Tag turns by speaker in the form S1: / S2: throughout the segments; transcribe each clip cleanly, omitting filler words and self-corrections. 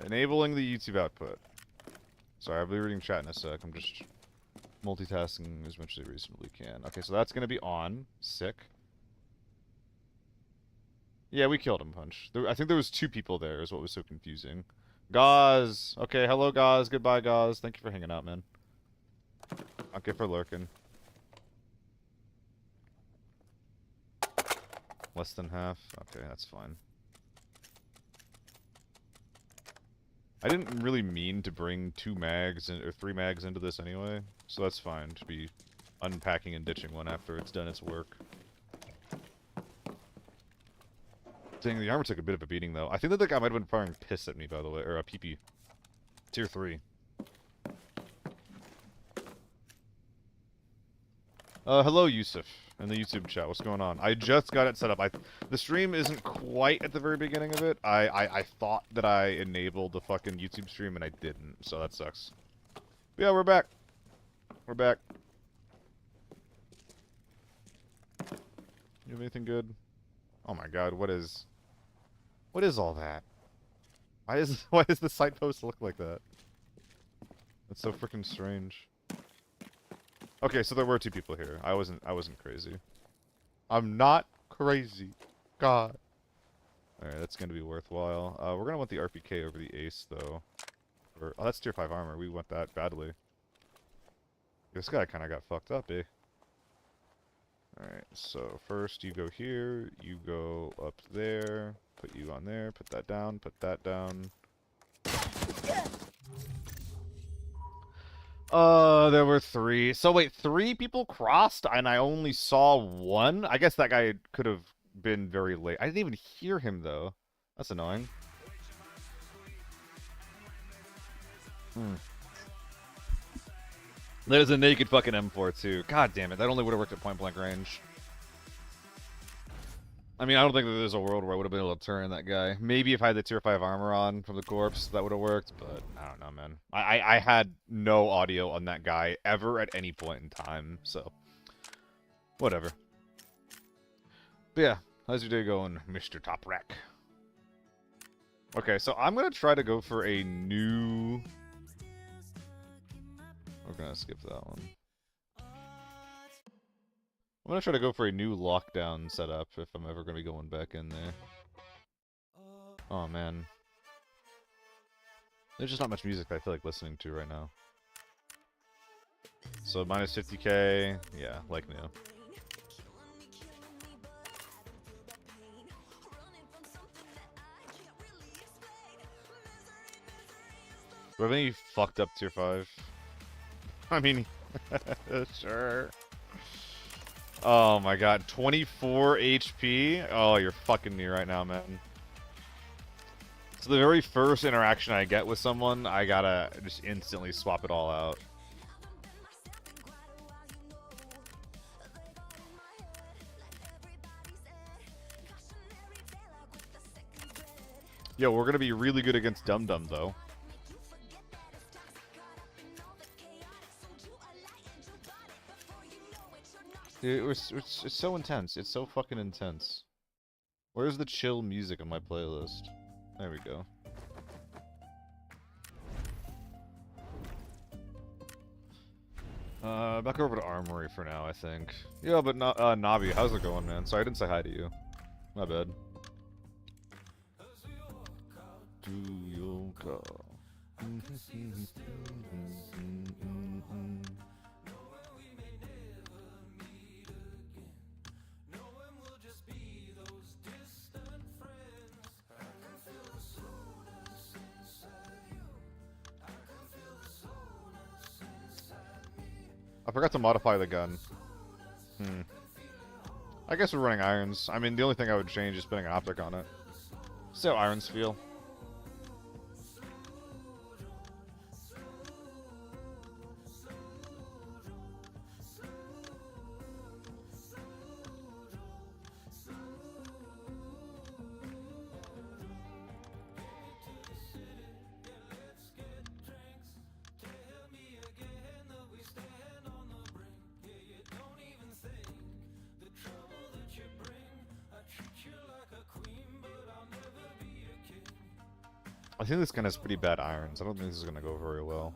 S1: Enabling the YouTube output. Sorry, I'll be reading chat in a sec. I'm just multitasking as much as I reasonably can. Okay, so that's gonna be on. Sick. Yeah, we killed him, Punch. I think there was 2 people there, is what was so confusing. Gauze! Okay, hello, Gauze. Goodbye, Gauze. Thank you for hanging out, man. Okay, for lurking. Less than half? Okay, that's fine. I didn't really mean to bring 2 mags or 3 mags into this anyway, so that's fine to be unpacking and ditching one after it's done its work. Dang, the armor took a bit of a beating, though. I think that the guy might have been firing piss at me, by the way, or a PP. Tier 3. Hello, Yusuf, in the YouTube chat. What's going on? I just got it set up. The stream isn't quite at the very beginning of it. I thought that I enabled the fucking YouTube stream, and I didn't, so that sucks. But yeah, we're back. We're back. You have anything good? Oh my god, what is all that? Why does the site post look like that? That's so freaking strange. Okay, so there were 2 people here. I wasn't crazy. I'm not crazy. God. Alright, that's gonna be worthwhile. We're gonna want the RPK over the Ace, though. Oh, that's tier 5 armor. We want that badly. This guy kinda got fucked up, eh? Alright, so first you go here, you go up there, put you on there, put that down, put that down. There were 3. So wait, 3 people crossed and I only saw 1? I guess that guy could have been very late. I didn't even hear him, though. That's annoying. There's a naked fucking M4, too. God damn it, that only would have worked at point-blank range. I mean, I don't think that there's a world where I would have been able to turn that guy. Maybe if I had the tier 5 armor on from the corpse, that would have worked, but I don't know, man. I had no audio on that guy ever at any point in time, so whatever. But yeah, how's your day going, Mr. Top Rack? Okay, so I'm gonna try to go for a new... We're gonna skip that one. I'm gonna try to go for a new lockdown setup if I'm ever gonna be going back in there. Oh man. There's just not much music that I feel like listening to right now. So minus 50k, yeah, like new. Do I have any fucked up tier 5? I mean, sure. Oh my god, 24 HP? Oh, you're fucking me right now, man. So the very first interaction I get with someone, I gotta just instantly swap it all out. Yo, we're gonna be really good against Dum Dum, though. Dude, it's so intense. It's so fucking intense. Where's the chill music on my playlist? There we go. Back over to Armory for now, I think. Yeah, but Nabi, how's it going, man? Sorry, I didn't say hi to you. My bad. Do your call. I forgot to modify the gun. I guess we're running irons. I mean, the only thing I would change is putting an optic on it. See how irons feel. I think this gun has pretty bad irons. I don't think this is gonna go very well.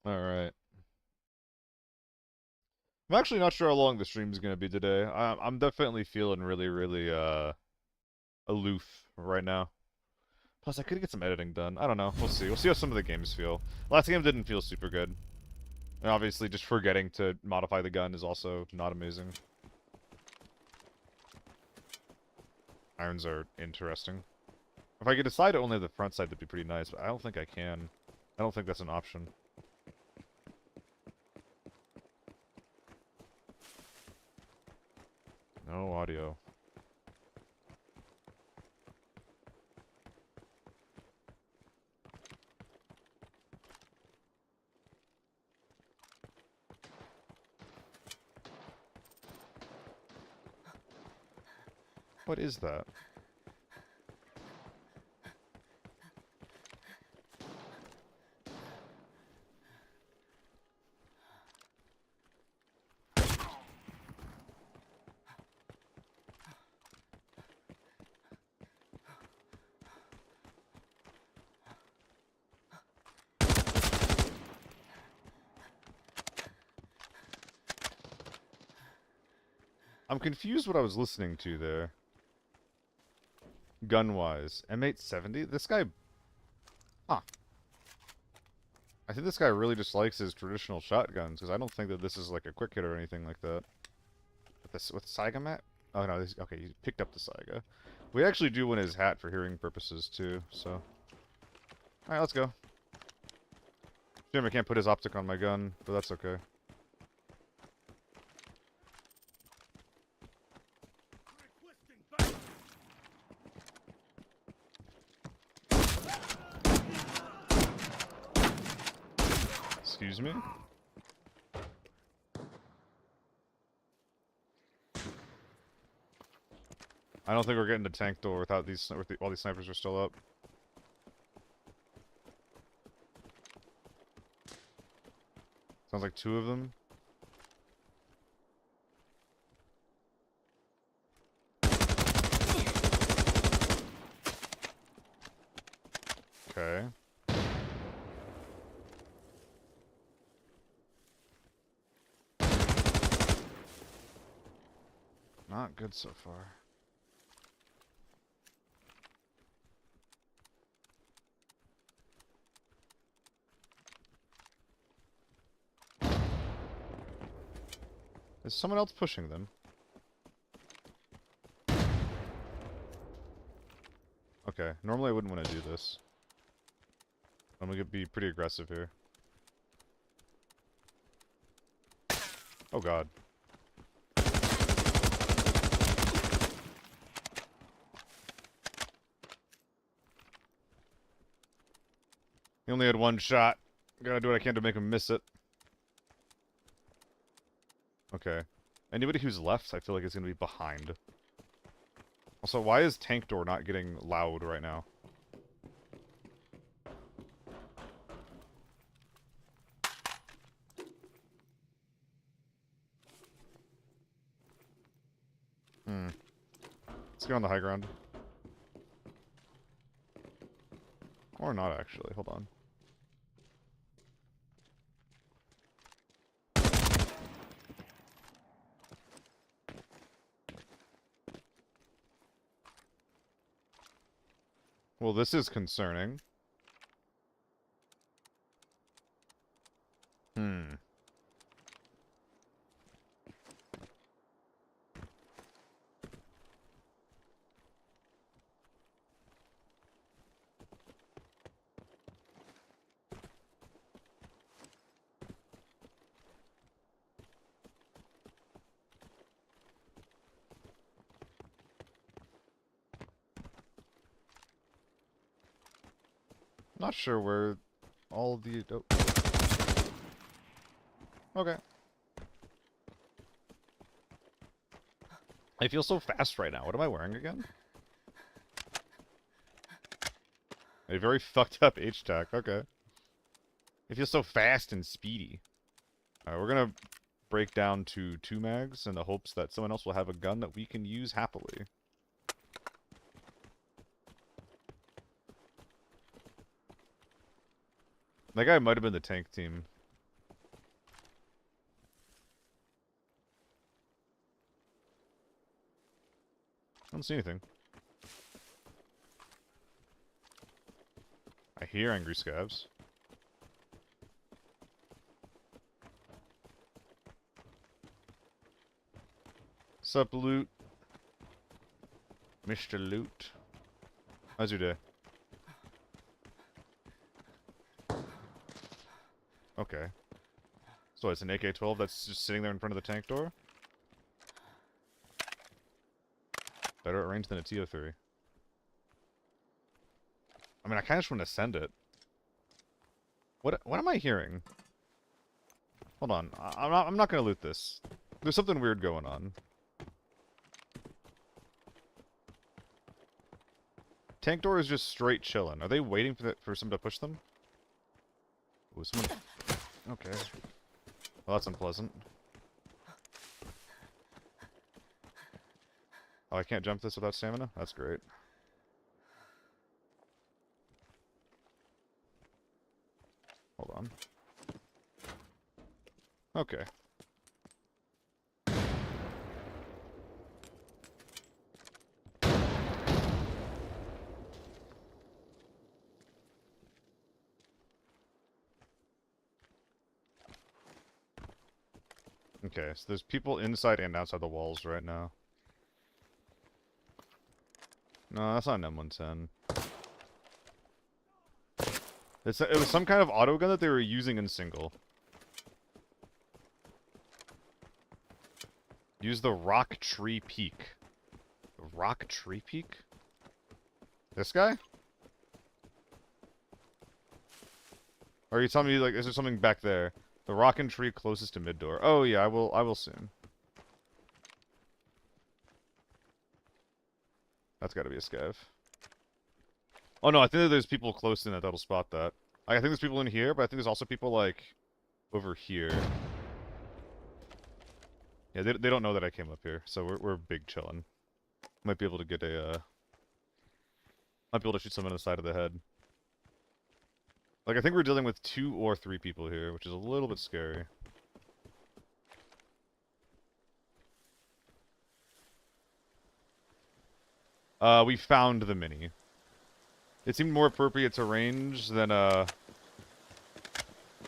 S1: Alright. I'm actually not sure how long the stream is gonna be today. I'm definitely feeling really, really, aloof right now. Plus, I could get some editing done. I don't know. We'll see. We'll see how some of the games feel. Last game didn't feel super good. And obviously, just forgetting to modify the gun is also not amazing. Irons are interesting. If I could decide to only have the front side, that'd be pretty nice, but I don't think I can. I don't think that's an option. No audio. What is that? I'm confused what I was listening to there. Gun-wise. M870? This guy... Huh. I think this guy really just likes his traditional shotguns, because I don't think that this is like a quick hit or anything like that. With Saiga Mat? Oh no, okay, he picked up the Saiga. We actually do want his hat for hearing purposes too, so... Alright, let's go. Shame I can't put his optic on my gun, but that's okay. Excuse me? I don't think we're getting the tank door without these, all these snipers are still up. Sounds like two of them. Okay. Not good so far. Is someone else pushing them? Okay, normally I wouldn't want to do this. I'm gonna be pretty aggressive here. Oh god. He only had one shot. Gotta do what I can to make him miss it. Okay. Anybody who's left, I feel like is gonna be behind. Also, why is tank door not getting loud right now? Let's go on the high ground. Or not, actually. Hold on. Well, this is concerning. Not sure where all the... Oh. Okay. I feel so fast right now. What am I wearing again? A very fucked up H-Tac. Okay. I feel so fast and speedy. Alright, we're gonna break down to 2 mags in the hopes that someone else will have a gun that we can use happily. That guy might have been the tank team. I don't see anything. I hear angry scavs. Sup, Loot? Mr. Loot? How's your day? Okay. So it's an AK-12 that's just sitting there in front of the tank door? Better at range than a TO3. I mean, I kind of just want to send it. What am I hearing? Hold on. I'm not gonna loot this. There's something weird going on. Tank door is just straight chilling. Are they waiting for someone to push them? Ooh, someone... Okay. Well, that's unpleasant. Oh, I can't jump this without stamina? That's great. Hold on. Okay. Okay, so there's people inside and outside the walls right now. No, that's not an M110. It was some kind of auto gun that they were using in single. Use the Rock Tree Peak. The Rock Tree Peak? This guy? Or are you telling me, like, is there something back there? The rockin' tree closest to mid door. Oh yeah, I will soon. That's gotta be a scav. Oh no, I think that there's people close in that'll spot that. I think there's people in here, but I think there's also people, like, over here. Yeah, they don't know that I came up here, so we're big chillin'. Might be able to get a, might be able to shoot someone in the side of the head. Like, I think we're dealing with 2 or 3 people here, which is a little bit scary. We found the mini. It seemed more appropriate to range than an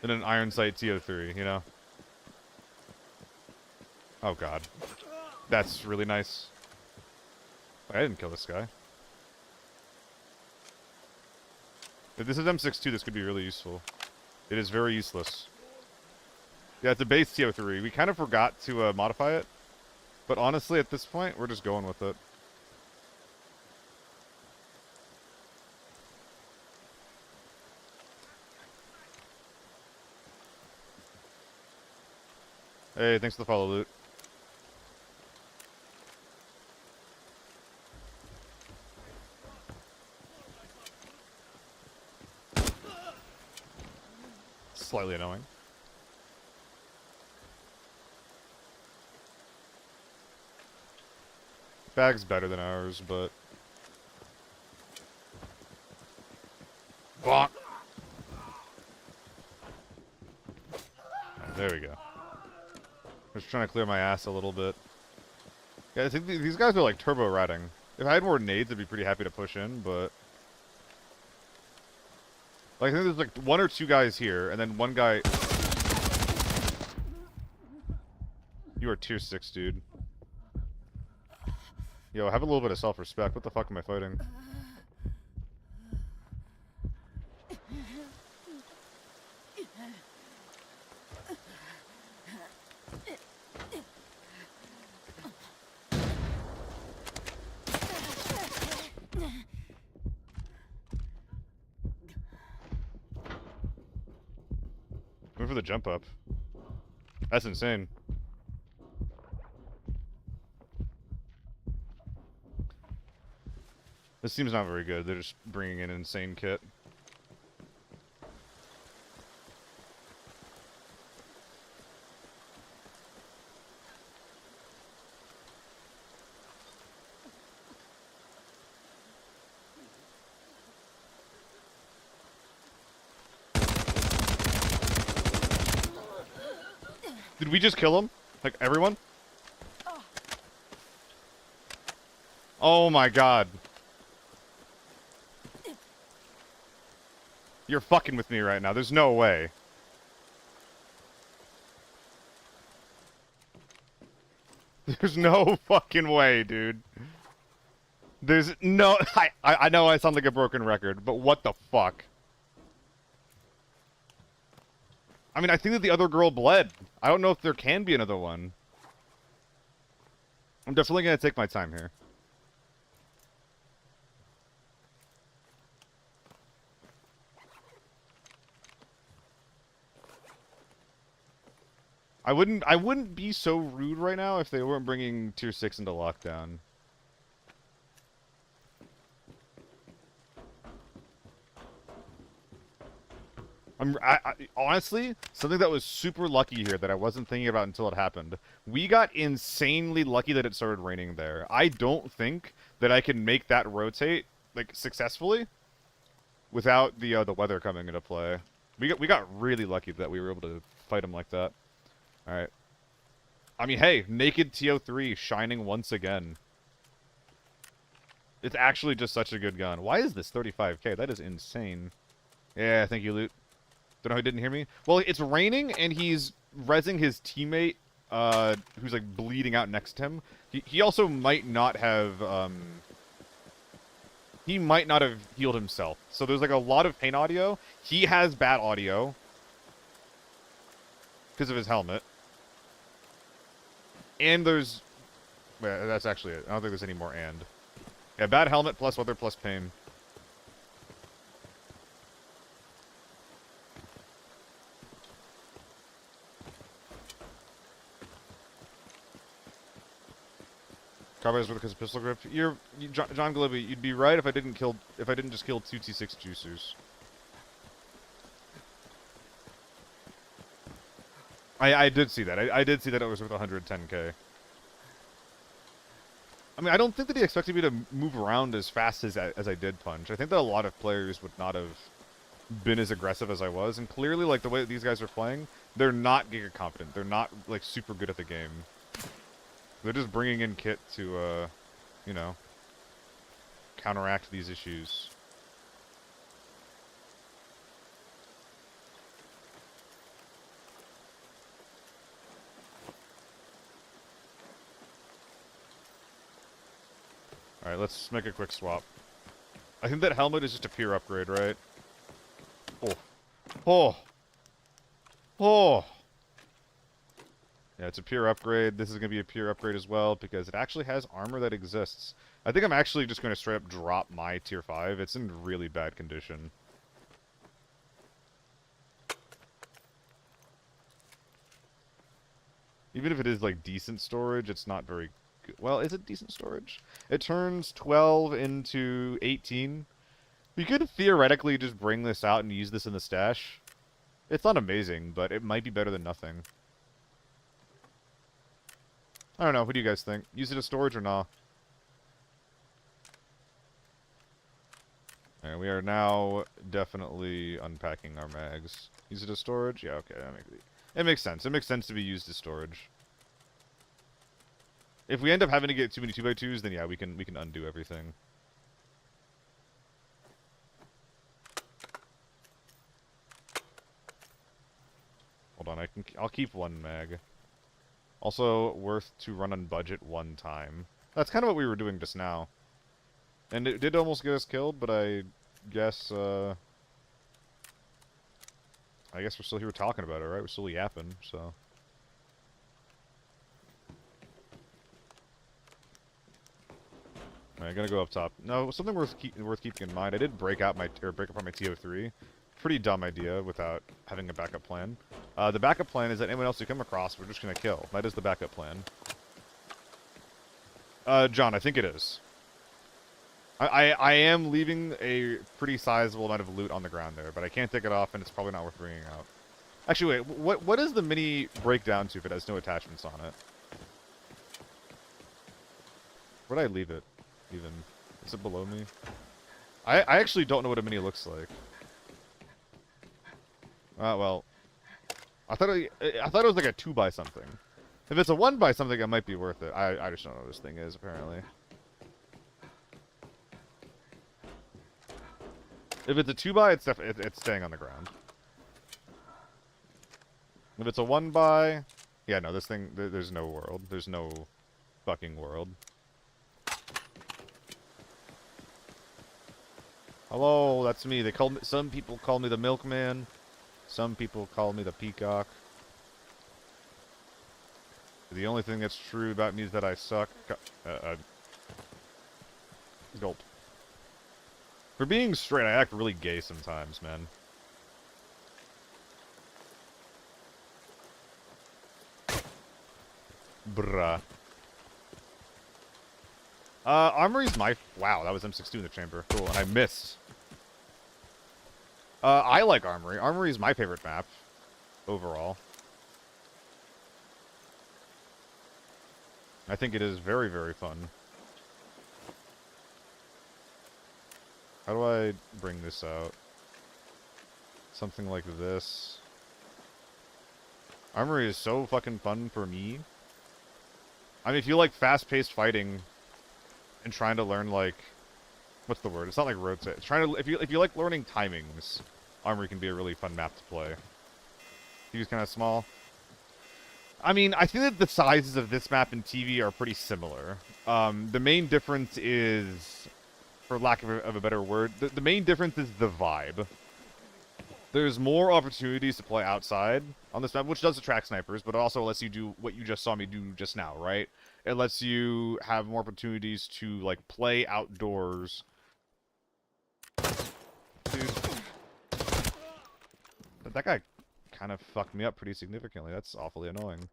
S1: iron sight TO3, you know? Oh god. That's really nice. Wait, I didn't kill this guy. If this is M62, this could be really useful. It is very useless. Yeah, it's a base TO3. We kind of forgot to modify it. But honestly, at this point, we're just going with it. Hey, thanks for the follow, Loot. Slightly annoying. Bag's better than ours, but... Bonk! There we go. Just trying to clear my ass a little bit. Yeah, I think these guys are like turbo ratting. If I had more nades, I'd be pretty happy to push in, but... Like, I think there's like 1 or 2 guys here, and then 1 guy... You are tier 6, dude. Yo, have a little bit of self-respect. What the fuck am I fighting? Went for the jump up. That's insane. This seems not very good. They're just bringing in an insane kit. Did we just kill him? Like, everyone? Oh my god. You're fucking with me right now. There's no way. There's no fucking way, dude. There's no... I know I sound like a broken record, but what the fuck? I mean, I think that the other girl bled. I don't know if there can be another one. I'm definitely gonna take my time here. I wouldn't be so rude right now if they weren't bringing Tier 6 into lockdown. Honestly, something that was super lucky here that I wasn't thinking about until it happened. We got insanely lucky that it started raining there. I don't think that I can make that rotate, like, successfully without the weather coming into play. We got really lucky that we were able to fight them like that. Alright. I mean, hey, Naked TO3 shining once again. It's actually just such a good gun. Why is this 35k? That is insane. Yeah, thank you, Loot. Don't know who didn't hear me. Well, it's raining, and he's rezzing his teammate, who's, like, bleeding out next to him. He also might not have, he might not have healed himself. So there's, like, a lot of pain audio. He has bad audio because of his helmet. And there's... Well, that's actually it. I don't think there's any more and. Yeah, bad helmet plus weather plus pain. Carbides with because of pistol grip. John Glibby, you'd be right if I didn't just kill 2 T6 juicers. I did see that. I did see that it was worth 110k. I mean, I don't think that he expected me to move around as fast as I did punch. I think that a lot of players would not have been as aggressive as I was, and clearly, like, the way that these guys are playing, they're not Giga confident. They're not, like, super good at the game. They're just bringing in kit to, you know, counteract these issues. Alright, let's make a quick swap. I think that helmet is just a pure upgrade, right? Oh. Oh! Oh! Yeah, it's a pure upgrade. This is going to be a pure upgrade as well, because it actually has armor that exists. I think I'm actually just going to straight up drop my tier 5. It's in really bad condition. Even if it is, like, decent storage, it's not very good. Well, is it decent storage? It turns 12 into 18. We could theoretically just bring this out and use this in the stash. It's not amazing, but it might be better than nothing. I don't know. What do you guys think? Use it as storage or nah? Alright, we are now definitely unpacking our mags. Use it as storage? Yeah, okay. It makes sense. It makes sense to be used as storage. If we end up having to get too many 2x2s, then yeah, we can undo everything. Hold on, I'll keep one mag. Also, worth to run on budget one time. That's kind of what we were doing just now. And it did almost get us killed, but I guess we're still here talking about it, right? We're still yapping, so. Alright, I'm gonna go up top. No, something worth keeping in mind. I did break up on my TO3. pretty dumb idea without having a backup plan. The backup plan is that anyone else you come across, we're just gonna kill. That is the backup plan. John, I think it is. I am leaving a pretty sizable amount of loot on the ground there, but I can't take it off, and it's probably not worth bringing out. Actually, wait, what does the mini break down to if it has no attachments on it? Where'd I leave it, even? Is it below me? I actually don't know what a mini looks like. Well, I thought it was like a 2 by something. If it's a 1 by something, it might be worth it. I just don't know what this thing is, apparently. If it's a 2 by, it's staying on the ground. If it's a 1 by, yeah, no, this thing, there's no world. There's no fucking world. Hello, that's me. Some people call me the milkman. Some people call me the peacock. The only thing that's true about me is that I suck. Gulp. For being straight, I act really gay sometimes, man. Bruh. Armory's my... Wow, that was M62 in the chamber. Cool, and I missed. I like Armory. Armory is my favorite map. Overall. I think it is very, very fun. How do I bring this out? Something like this. Armory is so fucking fun for me. I mean, if you like fast-paced fighting and trying to learn, like... What's the word? It's not like rotate. If you like learning timings, Armory can be a really fun map to play. TV's kind of small. I mean, I think that the sizes of this map and TV are pretty similar. The main difference is, for lack of a better word, the main difference is the vibe. There's more opportunities to play outside on this map, which does attract snipers, but it also lets you do what you just saw me do just now, right? It lets you have more opportunities to, like, play outdoors. Dude. That guy kind of fucked me up pretty significantly. That's awfully annoying.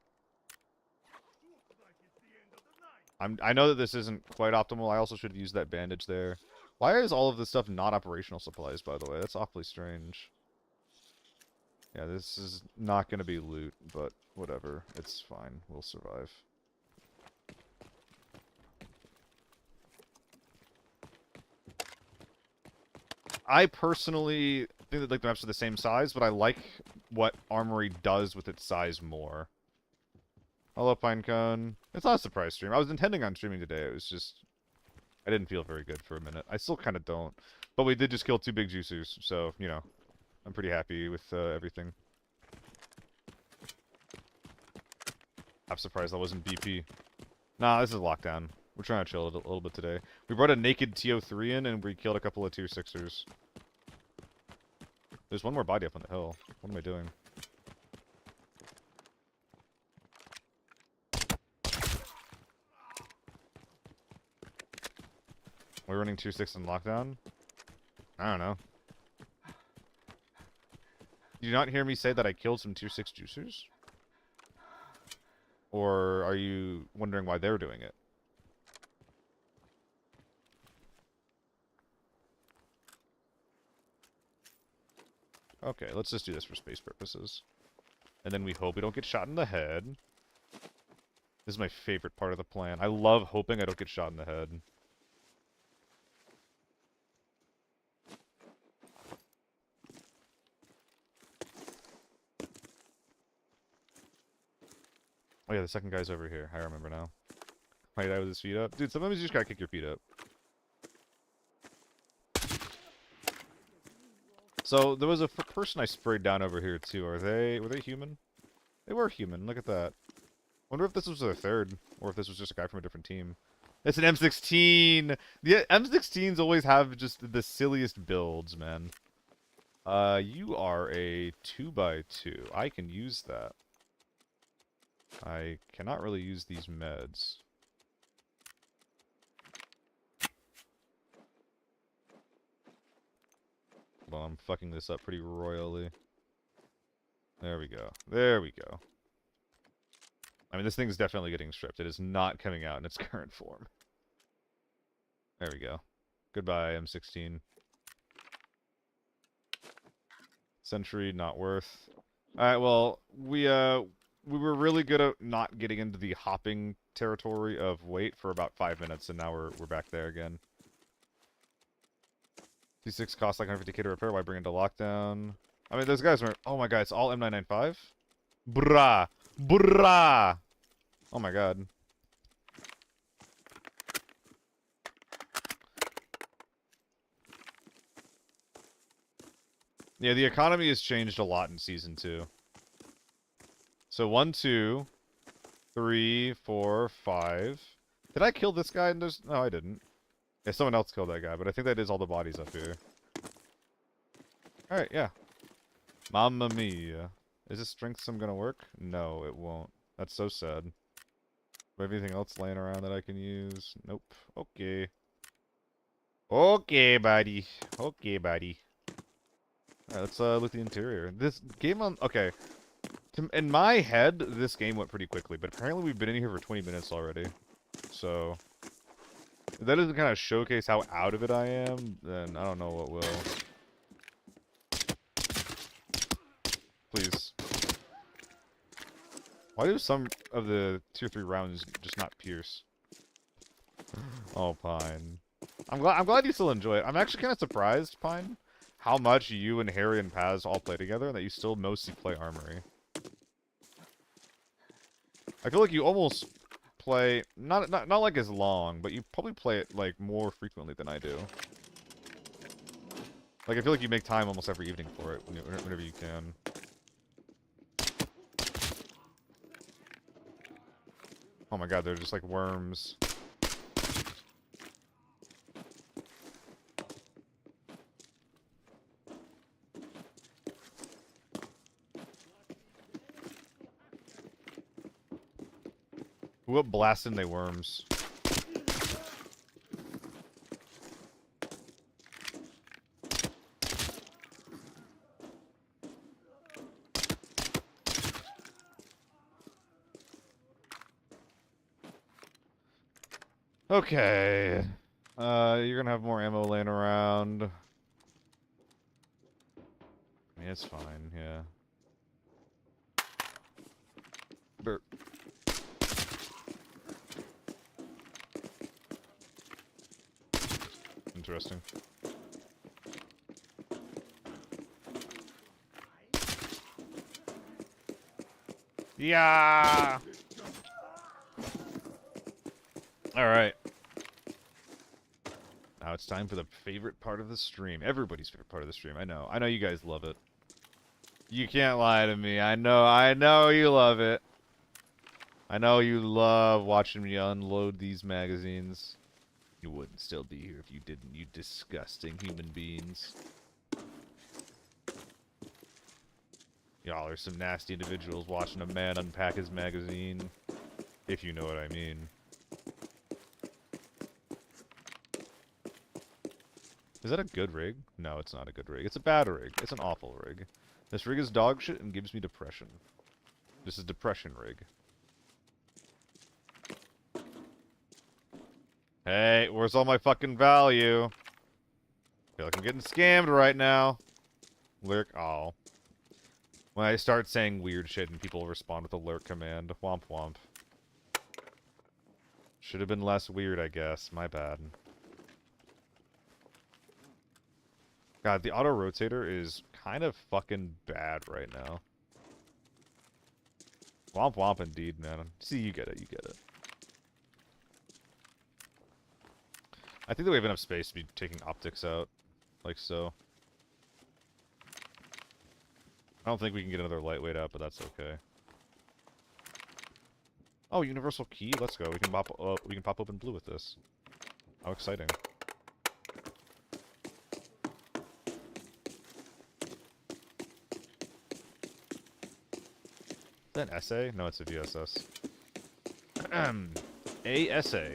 S1: I know that this isn't quite optimal. I also should have used that bandage there. Why is all of this stuff not operational supplies, by the way? That's awfully strange. Yeah, this is not going to be loot, but whatever. It's fine. We'll survive. I personally think that like the maps are the same size, but I like what Armory does with its size more. Hello, Pinecone. It's not a surprise stream. I was intending on streaming today. It was just... I didn't feel very good for a minute. I still kind of don't. But we did just kill 2 big juicers, so, you know. I'm pretty happy with everything. I'm surprised that wasn't BP. Nah, this is lockdown. We're trying to chill a little bit today. We brought a naked TO3 in, and we killed a couple of tier 6ers. There's one more body up on the hill. What am I doing? We're running tier 6 in lockdown? I don't know. Did you not hear me say that I killed some tier 6 juicers? Or are you wondering why they're doing it? Okay, let's just do this for space purposes. And then we hope we don't get shot in the head. This is my favorite part of the plan. I love hoping I don't get shot in the head. Oh yeah, the second guy's over here. I remember now. Might die with his feet up. Dude, sometimes you just gotta kick your feet up. So, there was a person I sprayed down over here, too. Were they human? They were human, look at that. Wonder if this was their third, or if this was just a guy from a different team. It's an M16! The M16s always have just the silliest builds, man. You are a 2x2. I can use that. I cannot really use these meds. Well, I'm fucking this up pretty royally. There we go. There we go. I mean, this thing's definitely getting stripped. It is not coming out in its current form. There we go. Goodbye, M16. Sentry, not worth. Alright, well, we were really good at not getting into the hopping territory of wait for about 5 minutes, and now we're back there again. T6 costs like 150k to repair. Why bring it to lockdown? I mean, those guys were... Oh my god, it's all M995? Brah! Brah! Oh my god. Yeah, the economy has changed a lot in Season 2. So 1, 2, 3, 4, 5. Did I kill this guy? No, I didn't. Yeah, someone else killed that guy, but I think that is all the bodies up here. Alright, yeah. Mamma mia. Is this strength sim gonna work? No, it won't. That's so sad. Do I have anything else laying around that I can use? Nope. Okay. Okay, buddy. Okay, buddy. Alright, let's look at the interior. This game on... Okay. In my head, this game went pretty quickly, but apparently we've been in here for 20 minutes already. So... If that doesn't kind of showcase how out of it I am, then I don't know what will. Please. Why do some of the tier 3 rounds just not pierce? Oh, Pine. I'm glad you still enjoy it. I'm actually kind of surprised, Pine, how much you and Harry and Paz all play together, and that you still mostly play Armory. I feel like you almost play not like as long, but you probably play it like more frequently than I do. Like I feel like you make time almost every evening for it whenever you can. Oh my god, they're just like worms. What blasting they worms? Okay. You're gonna have more ammo laying around. I mean, it's fine, yeah. Burp. Interesting. Yeah. All right. Now it's time for the favorite part of the stream. Everybody's favorite part of the stream. I know. I know you guys love it. You can't lie to me. I know you love it. I know you love watching me unload these magazines. You wouldn't still be here if you didn't, you disgusting human beings. Y'all are some nasty individuals watching a man unpack his magazine. If you know what I mean. Is that a good rig? No, it's not a good rig. It's a bad rig. It's an awful rig. This rig is dog shit and gives me depression. This is depression rig. Hey, where's all my fucking value? I feel like I'm getting scammed right now. Lurk. Oh. When I start saying weird shit and people respond with a lurk command. Womp womp. Should have been less weird, I guess. My bad. God, the auto-rotator is kind of fucking bad right now. Womp womp indeed, man. See, you get it, you get it. I think that we have enough space to be taking optics out. Like so. I don't think we can get another lightweight out, but that's okay. Oh, universal key? Let's go. We can pop open blue with this. How exciting. Is that an essay? No, it's a VSS. ASA.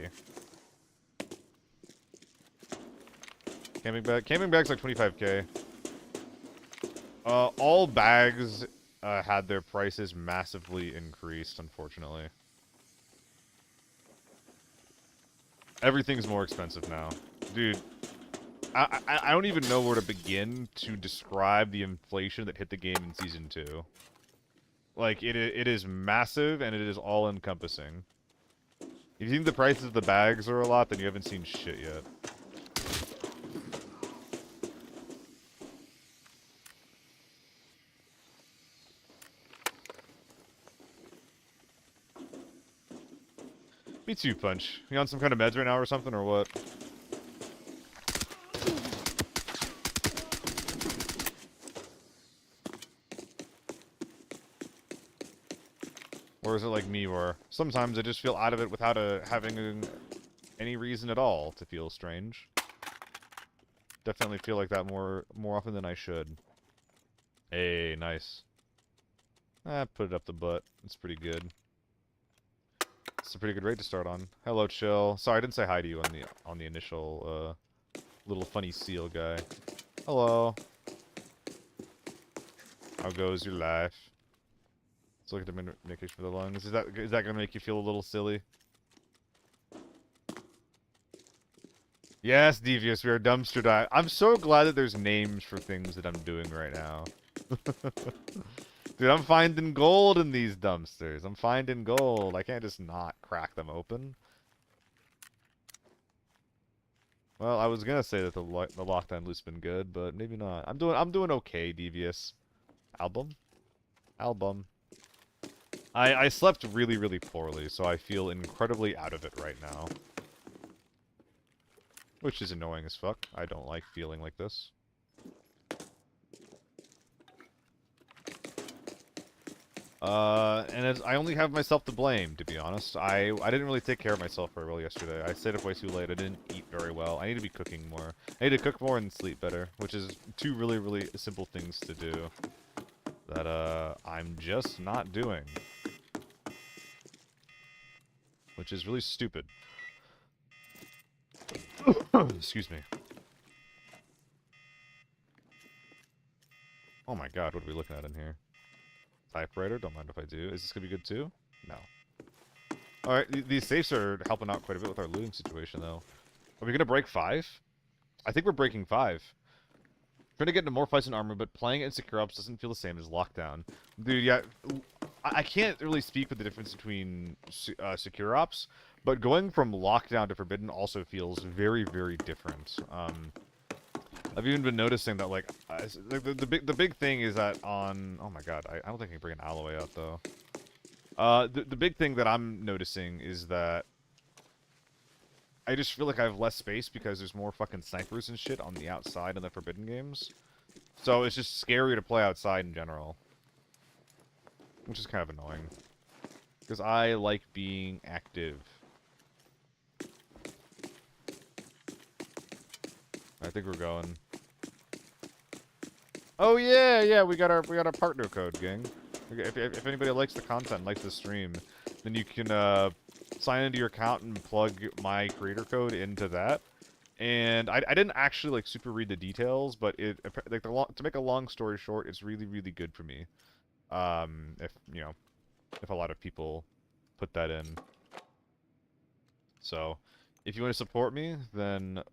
S1: Camping bag. Camping bag's like 25k. All bags had their prices massively increased, unfortunately. Everything's more expensive now. Dude, I don't even know where to begin to describe the inflation that hit the game in Season 2. Like, it is massive, and it is all-encompassing. If you think the prices of the bags are a lot, then you haven't seen shit yet. Me too, Punch. You on some kind of meds right now or something, or what? Or is it like me, where sometimes I just feel out of it without having any reason at all to feel strange? Definitely feel like that more often than I should. Hey, nice. Put it up the butt. It's pretty good. It's a pretty good rate to start on. Hello, Chill. Sorry, I didn't say hi to you on the initial little funny seal guy. Hello. How goes your life? Let's look at the medication for the lungs. Is that gonna make you feel a little silly? Yes, Devious, we are dumpster dive. I'm so glad that there's names for things that I'm doing right now. Dude, I'm finding gold in these dumpsters. I'm finding gold. I can't just not crack them open. Well, I was gonna say that the lockdown loot's been good, but maybe not. I'm doing okay, Devious. Album. I slept really, really poorly, so I feel incredibly out of it right now. Which is annoying as fuck. I don't like feeling like this. And I only have myself to blame, to be honest. I didn't really take care of myself very well yesterday. I stayed up way too late. I didn't eat very well. I need to be cooking more. I need to cook more and sleep better, which is two really, really simple things to do that, I'm just not doing. Which is really stupid. Excuse me. Oh my god, what are we looking at in here? Typewriter, don't mind if I do. Is this gonna be good too? No. Alright, these safes are helping out quite a bit with our looting situation, though. Are we gonna break 5? I think we're breaking 5. Trying to get into more fights in armor, but playing it in Secure Ops doesn't feel the same as Lockdown. Dude, yeah, I can't really speak with the difference between Secure Ops, but going from Lockdown to Forbidden also feels very, very different. I've even been noticing that, like, the big thing is that on... Oh my god, I don't think I can bring an alloy out, though. The big thing that I'm noticing is that I just feel like I have less space because there's more fucking snipers and shit on the outside in the Forbidden games. So it's just scarier to play outside in general. Which is kind of annoying. Because I like being active. I think we're going. Oh yeah, we got our partner code, gang. If anybody likes the content, likes the stream, then you can sign into your account and plug my creator code into that. And I didn't actually like super read the details, but it like to make a long story short, it's really, really good for me. If you know, if a lot of people put that in. So if you want to support me, then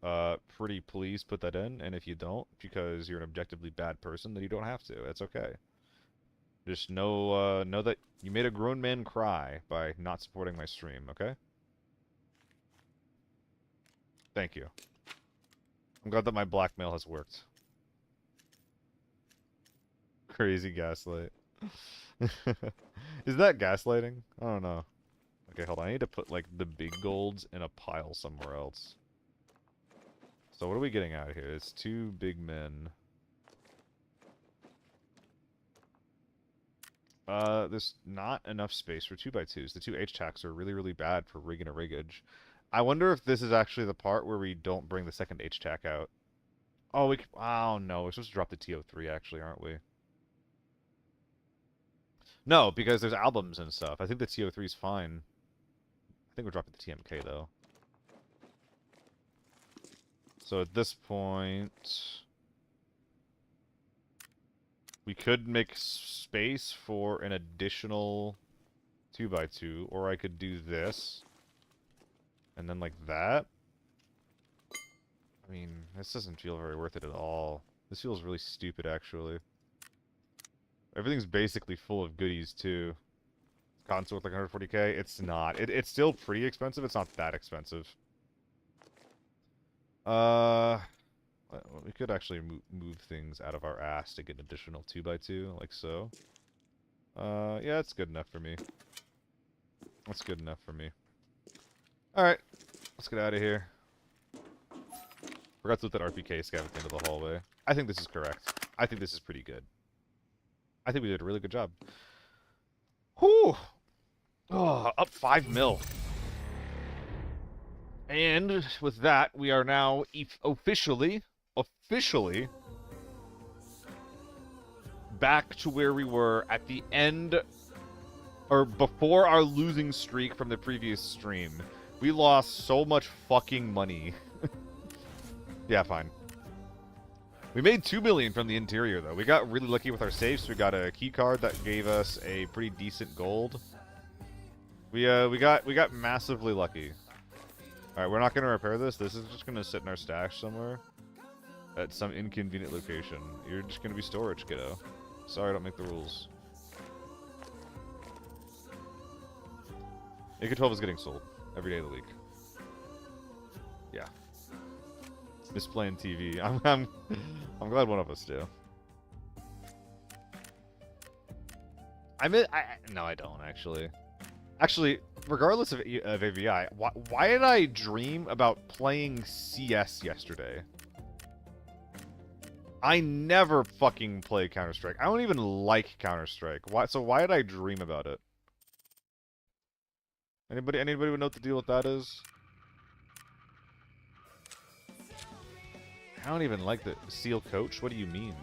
S1: pretty please put that in. And if you don't, because you're an objectively bad person, then you don't have to. It's okay. Just know that you made a grown man cry by not supporting my stream, okay? Thank you. I'm glad that my blackmail has worked. Crazy gaslight. Is that gaslighting? I don't know. Okay, hold on. I need to put, like, the big golds in a pile somewhere else. So what are we getting out of here? It's 2 big men. There's not enough space for 2x2s. The 2 H-tacks are really, really bad for rigging a riggage. I wonder if this is actually the part where we don't bring the second H-tack out. Oh, oh no, we're supposed to drop the TO3 actually, aren't we? No, because there's albums and stuff. I think the TO3 is fine. I think we're dropping the TMK though. So at this point... We could make space for an additional 2x2, or I could do this. And then like that. I mean, this doesn't feel very worth it at all. This feels really stupid, actually. Everything's basically full of goodies, too. Console with like 140k? It's not. It's still pretty expensive. It's not that expensive. We could actually move things out of our ass to get an additional 2x2, like so. Yeah, that's good enough for me. That's good enough for me. Alright, let's get out of here. Forgot to look at RPK scav at the end of the hallway. I think this is correct. I think this is pretty good. I think we did a really good job. Whew! Oh, up 5 mil. And with that, we are now officially back to where we were at the end, or before our losing streak from the previous stream. We lost so much fucking money. Yeah, fine. We made 2 million from the interior, though. We got really lucky with our safes. We got a key card that gave us a pretty decent gold. We got massively lucky. All right, we're not gonna repair this. This is just gonna sit in our stash somewhere at some inconvenient location. You're just gonna be storage, kiddo. Sorry, I don't make the rules. AK-12 is getting sold every day of the week. Yeah. Misplaying TV. I'm glad one of us do. No, I don't actually. Actually, regardless of ABI, why did I dream about playing CS yesterday? I never fucking play Counter-Strike. I don't even like Counter-Strike. Why did I dream about it? Anybody would know what the deal with that is? I don't even like the Seal Coach. What do you mean?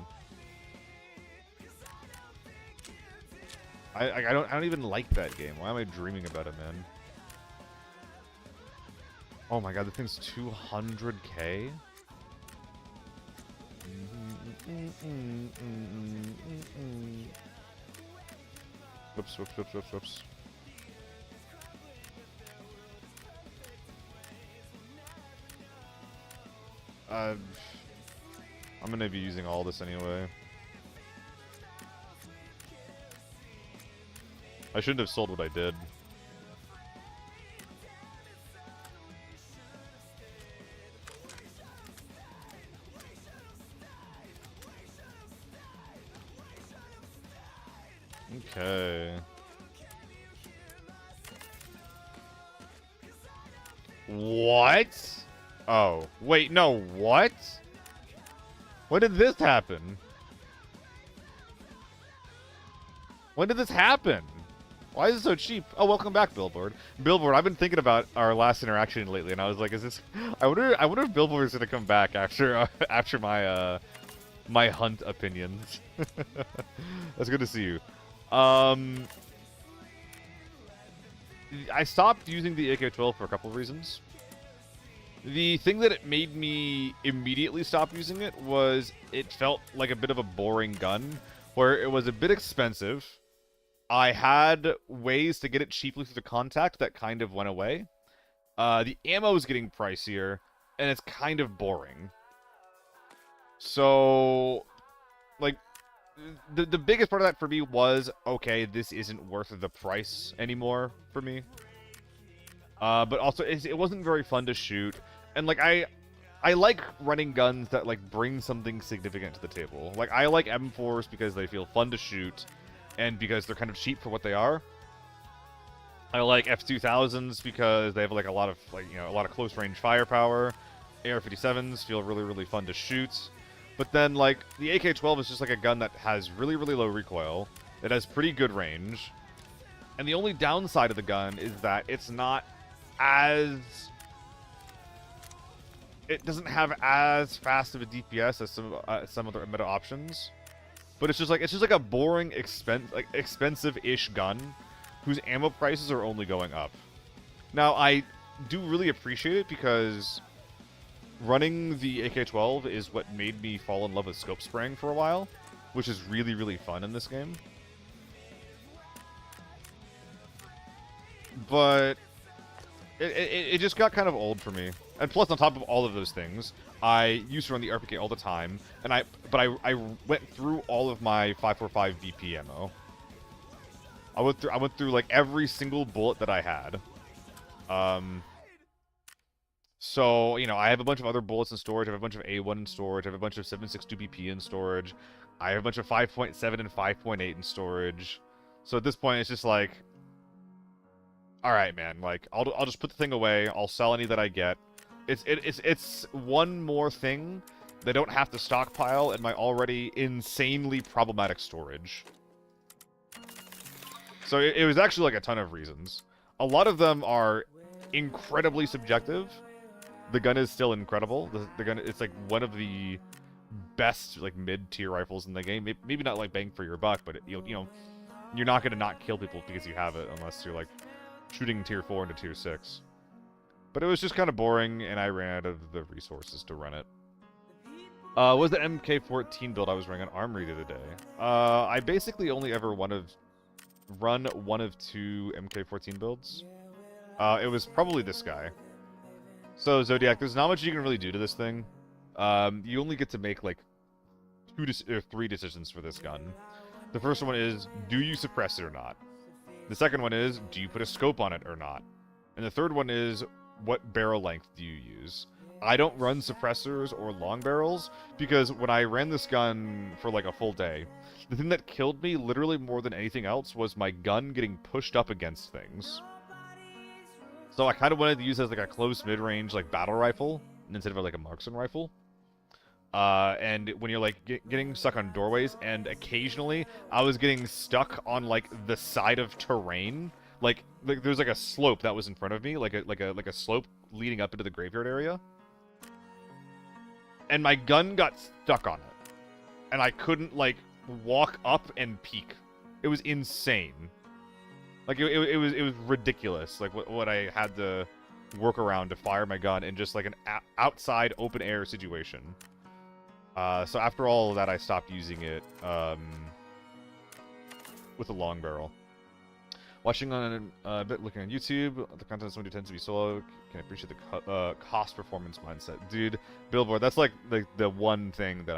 S1: I don't even like that game. Why am I dreaming about it, man? Oh my god, the thing's 200k? Whoops. I'm gonna be using all this anyway. I shouldn't have sold what I did. Okay. What? Oh, wait, no, what? When did this happen? When did this happen? Why is it so cheap? Oh, welcome back, Billboard. Billboard, I've been thinking about our last interaction lately, and I was like, is this... I wonder if Billboard is gonna come back after after my my hunt opinions. That's good to see you. I stopped using the AK-12 for a couple of reasons. The thing that it made me immediately stop using it was it felt like a bit of a boring gun, where it was a bit expensive. I had ways to get it cheaply through the contact that kind of went away. The ammo is getting pricier, and it's kind of boring. So, like, the biggest part of that for me was, okay, this isn't worth the price anymore for me. But also, it wasn't very fun to shoot. And, like, I like running guns that, like, bring something significant to the table. Like, I like M4s because they feel fun to shoot, and because they're kind of cheap for what they are. I like F2000s because they have, like, a lot of, like, you know, a lot of close-range firepower. AR-57s feel really, really fun to shoot. But then, like, the AK-12 is just, like, a gun that has really, really low recoil. It has pretty good range. And the only downside of the gun is that it's not as... It doesn't have as fast of a DPS as some other meta options. But it's just like a boring, expensive-ish gun whose ammo prices are only going up. Now, I do really appreciate it because running the AK-12 is what made me fall in love with scope spraying for a while. which is really, really fun in this game. But it just got kind of old for me. And plus, on top of all of those things, I used to run the RPK all the time, and I went through all of my 545 VP ammo. I went through like every single bullet that I had. So, you know, I have a bunch of other bullets in storage. I have a bunch of A1 in storage. I have a bunch of 7.62 BP in storage. I have a bunch of 5.7 and 5.8 in storage. So at this point, it's just like, all right, man. Like, I'll just put the thing away. I'll sell any that I get. It's one more thing they don't have to stockpile in my already insanely problematic storage. So it was actually like a ton of reasons. A lot of them are incredibly subjective. The gun is still incredible. The gun, it's like one of the best like mid-tier rifles in the game. Maybe not like bang for your buck, but you know, you're not gonna not kill people because you have it unless you're like shooting tier 4 into tier 6. But it was just kind of boring, and I ran out of the resources to run it. Was the MK14 build I was running on Armory the other day? I basically only ever run one of two MK14 builds. It was probably this guy. So, Zodiac, there's not much you can really do to this thing. You only get to make, like, 2 or 3 decisions for this gun. The first one is, do you suppress it or not? The second one is, do you put a scope on it or not? And the third one is, what barrel length do you use? I don't run suppressors or long barrels, because when I ran this gun for, like, a full day, the thing that killed me, literally more than anything else, was my gun getting pushed up against things. So I kind of wanted to use it as like a close mid-range like battle rifle instead of like a marksman rifle. And when you're like getting stuck on doorways, and occasionally I was getting stuck on like the side of terrain, like there's like a slope that was in front of me, like a slope leading up into the graveyard area, and my gun got stuck on it, and I couldn't like walk up and peek. It was insane. Like, it was ridiculous, like, what I had to work around to fire my gun in just, like, an outside open-air situation. So after all of that, I stopped using it, with a long barrel. Watching on, a bit looking on YouTube, the content somebody tends to be solo, can appreciate the cost-performance mindset. Dude, Billboard, that's, like, the one thing that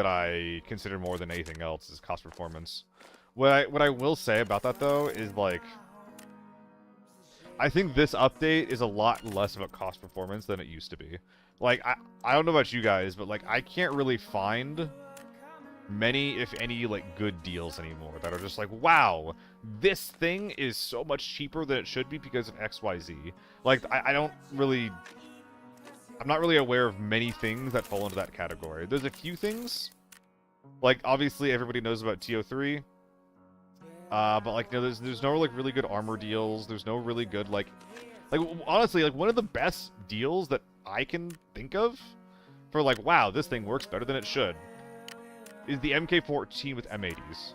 S1: I consider more than anything else is cost-performance. What I will say about that, though, is, like, I think this update is a lot less about cost performance than it used to be. Like, I don't know about you guys, but, like, I can't really find many, if any, like, good deals anymore that are just like, wow, this thing is so much cheaper than it should be because of XYZ. Like, I'm not really aware of many things that fall into that category. There's a few things. Like, obviously, everybody knows about TO3. But like, you know, there's no like really good armor deals. There's no really good like honestly, like one of the best deals that I can think of for like, wow, this thing works better than it should, is the MK14 with M80s.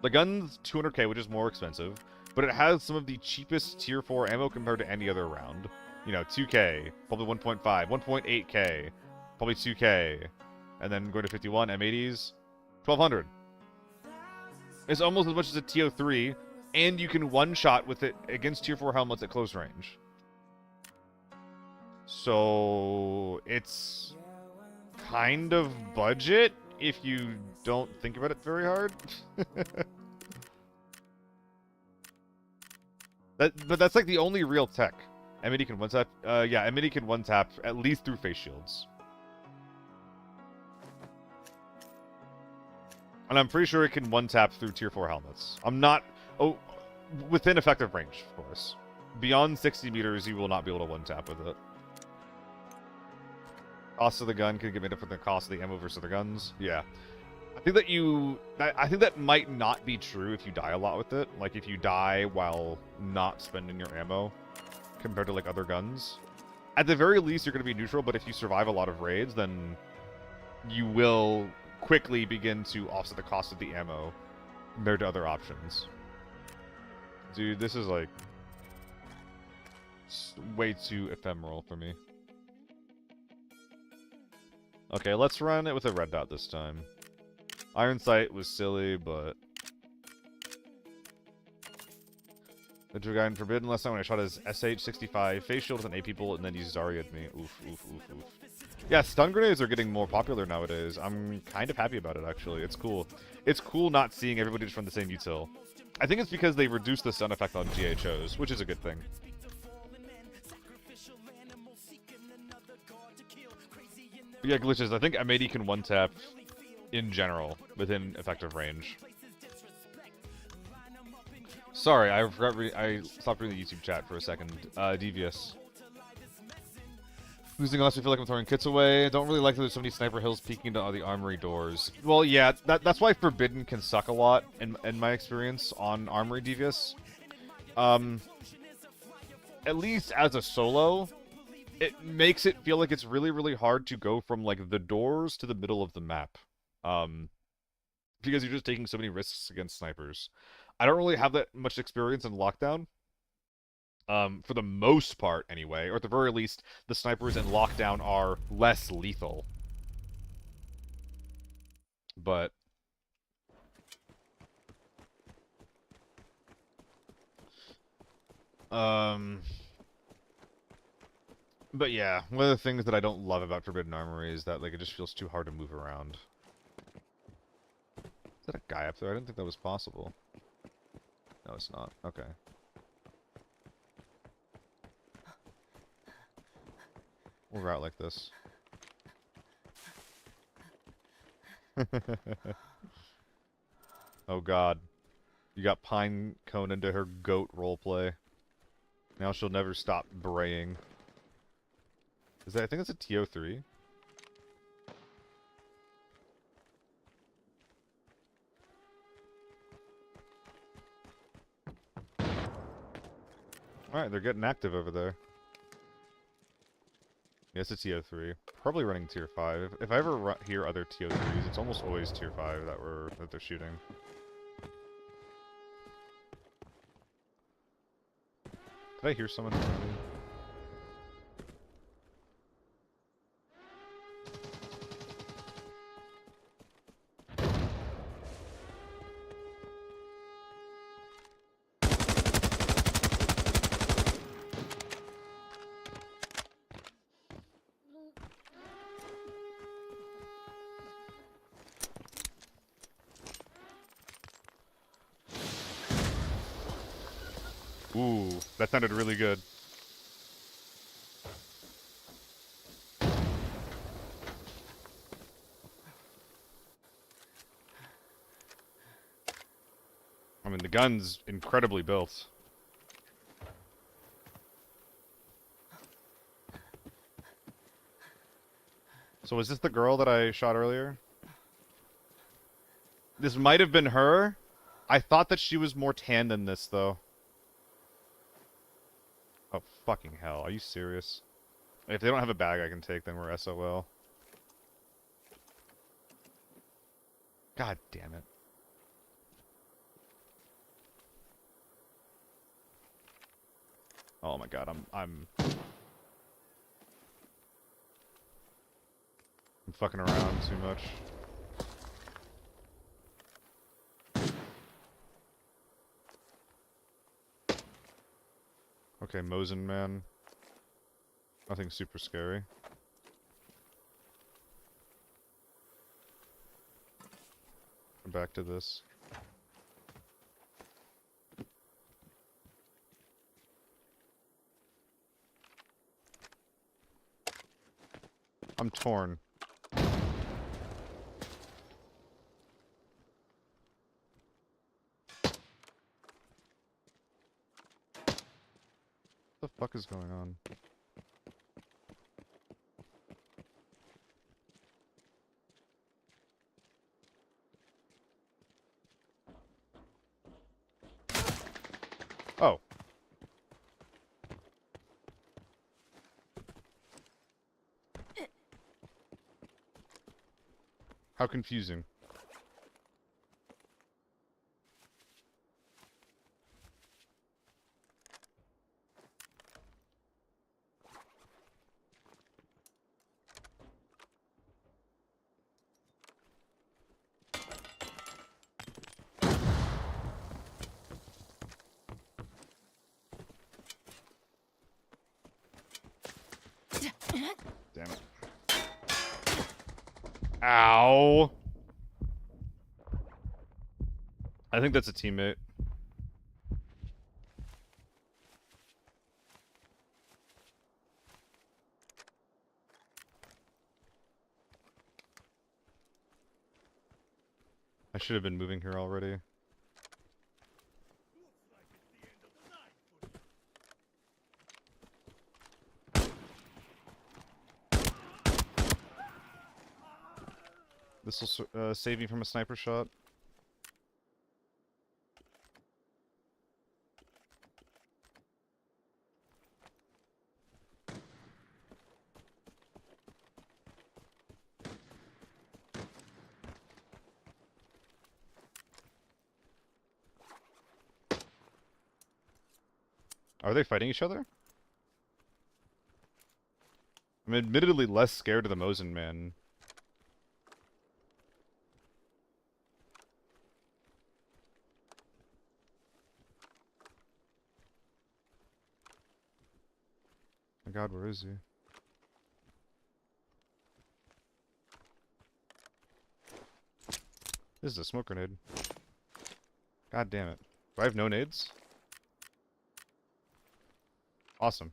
S1: The gun's 200k, which is more expensive, but it has some of the cheapest tier 4 ammo compared to any other round. You know, 2k, probably 1.5, 1.8k, probably 2k, and then going to 51 M80s, 1200. It's almost as much as a TO3, and you can one-shot with it against tier 4 helmets at close range. So, it's kind of budget if you don't think about it very hard. But that's like the only real tech. M80 can one-tap, yeah, M80 can one-tap at least through face shields. And I'm pretty sure it can one-tap through tier 4 helmets. I'm not... Oh, within effective range, of course. Beyond 60 meters, you will not be able to one-tap with it. Cost of the gun can get made up for the cost of the ammo versus other guns. Yeah. I think that might not be true if you die a lot with it. Like, if you die while not spending your ammo compared to, like, other guns. At the very least, you're going to be neutral, but if you survive a lot of raids, then you will quickly begin to offset the cost of the ammo compared to other options. Dude, this is like way too ephemeral for me. Okay, let's run it with a red dot this time. Iron Sight was silly, but... The guy in Forbidden last time when I shot his SH-65 face shield with an AP bullet and then he Zarya'd me. Oof, oof, oof, oof. Yeah, stun grenades are getting more popular nowadays. I'm kind of happy about it, actually. It's cool. It's cool not seeing everybody just run the same util. I think it's because they reduced the stun effect on GHOs, which is a good thing. But yeah, glitches. I think M80 can one-tap in general within effective range. Sorry, I forgot. I stopped reading the YouTube chat for a second. Devious. Losing unless we feel like I'm throwing kits away. I don't really like that there's so many sniper hills peeking into all the armory doors. Well, yeah, that's why Forbidden can suck a lot in my experience on armory Devious. At least as a solo, it makes it feel like it's really, really hard to go from like the doors to the middle of the map. Because you're just taking so many risks against snipers. I don't really have that much experience in Lockdown. For the most part, anyway. Or at the very least, the snipers in Lockdown are less lethal. But... But yeah, one of the things that I don't love about Forbidden Armory is that, like, it just feels too hard to move around. Is that a guy up there? I didn't think that was possible. No, it's not. Okay. We'll route like this. Oh god. You got Pine Cone into her goat roleplay. Now she'll never stop braying. Is that, I think it's a TO3. Alright, they're getting active over there. Yes, it's TO3. Probably running tier 5. If I ever hear other TO3s, it's almost always tier 5 that they're shooting. Did I hear someone? Ooh, that sounded really good. I mean, the gun's incredibly built. So was this the girl that I shot earlier? This might have been her. I thought that she was more tan than this, though. Oh, fucking hell. Are you serious? If they don't have a bag I can take, then we're SOL. God damn it. Oh my god, I'm fucking around too much. Okay, Mosin man. Nothing super scary. Come back to this. I'm torn. What the fuck is going on? Oh. How confusing. Damn it. Ow! I think that's a teammate. I should have been moving here already. This will save me from a sniper shot. Are they fighting each other? I'm admittedly less scared of the Mosin man. My god, where is he? This is a smoke grenade. God damn it. Do I have no nades? Awesome.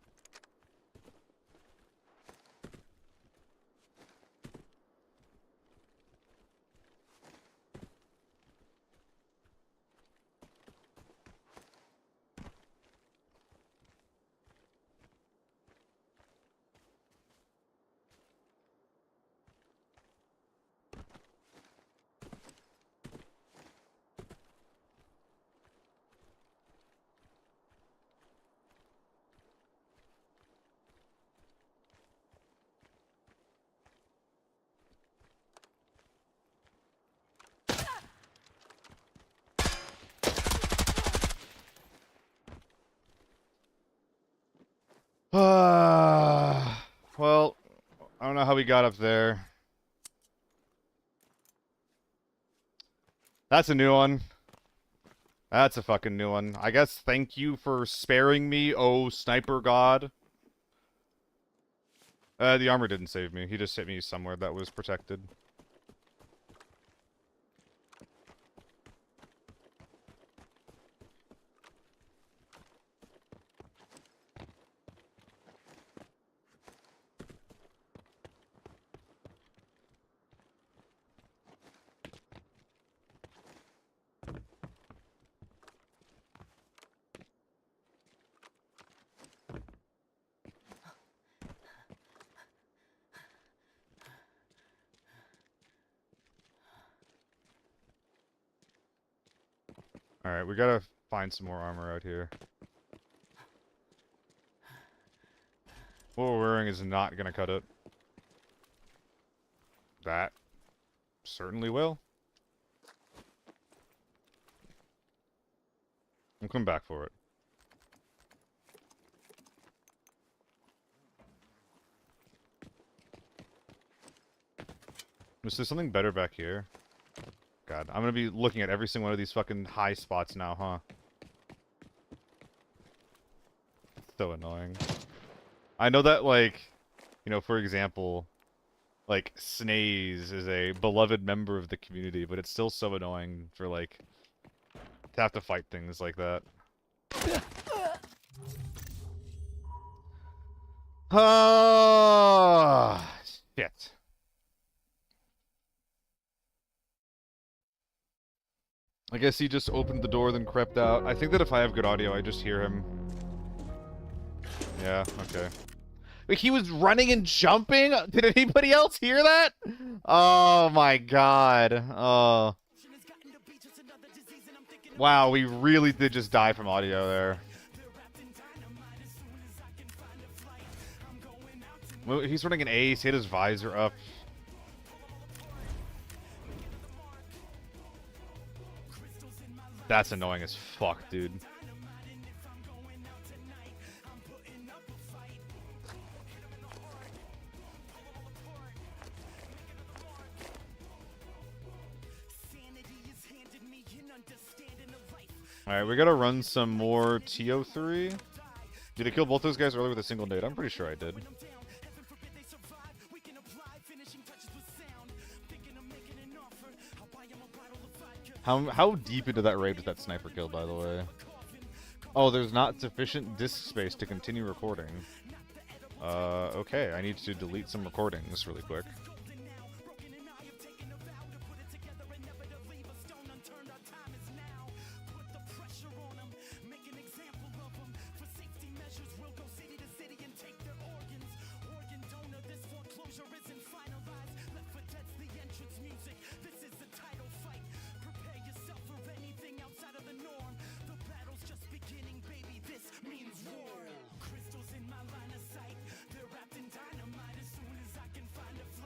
S1: Well, I don't know how we got up there. That's a new one. That's a fucking new one. I guess thank you for sparing me, oh sniper god. The armor didn't save me. He just hit me somewhere that was protected. Alright, we gotta find some more armor out here. What we're wearing is not gonna cut it. That certainly will. I'm coming back for it. Is there something better back here? God, I'm gonna be looking at every single one of these fucking high spots now, huh? So annoying. I know that, like, you know, for example, like, Snaze is a beloved member of the community, but it's still so annoying for, like, to have to fight things like that. Ah, shit. I guess he just opened the door, then crept out. I think that if I have good audio, I just hear him. Yeah, okay. Wait, he was running and jumping? Did anybody else hear that? Oh my god. Oh. Wow, we really did just die from audio there. Well, he's running an ace, hit his visor up. That's annoying as fuck, dude. Alright, we gotta run some more TO3. Did I kill both those guys earlier with a single nade? I'm pretty sure I did. How deep into that raid was that sniper kill, by the way? Oh, there's not sufficient disk space to continue recording. Okay, I need to delete some recordings really quick.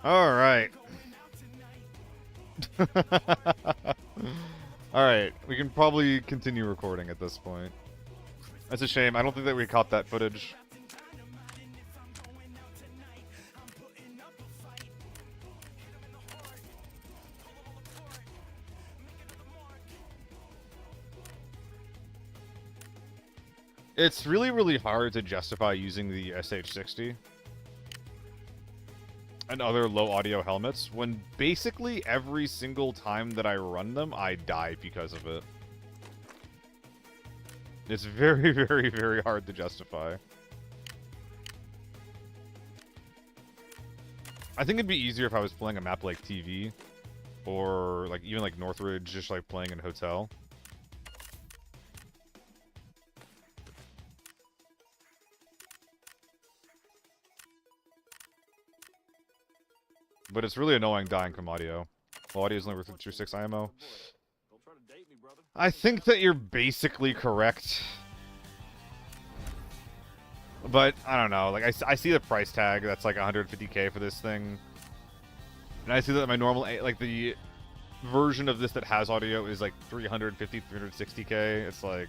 S1: Alright. Alright, we can probably continue recording at this point. That's a shame. I don't think that we caught that footage. It's really, really hard to justify using the SH60 and other low audio helmets when basically every single time that I run them, I die because of it. It's very, very, very hard to justify. I think it'd be easier if I was playing a map like TV or like even like Northridge, just like playing in a hotel. But it's really annoying dying from audio. Well, audio is only worth 2.6 IMO. I think that you're basically correct. But, I don't know. Like, I see the price tag that's like 150k for this thing. And I see that my normal, like, the version of this that has audio is like 350, 360k. It's like...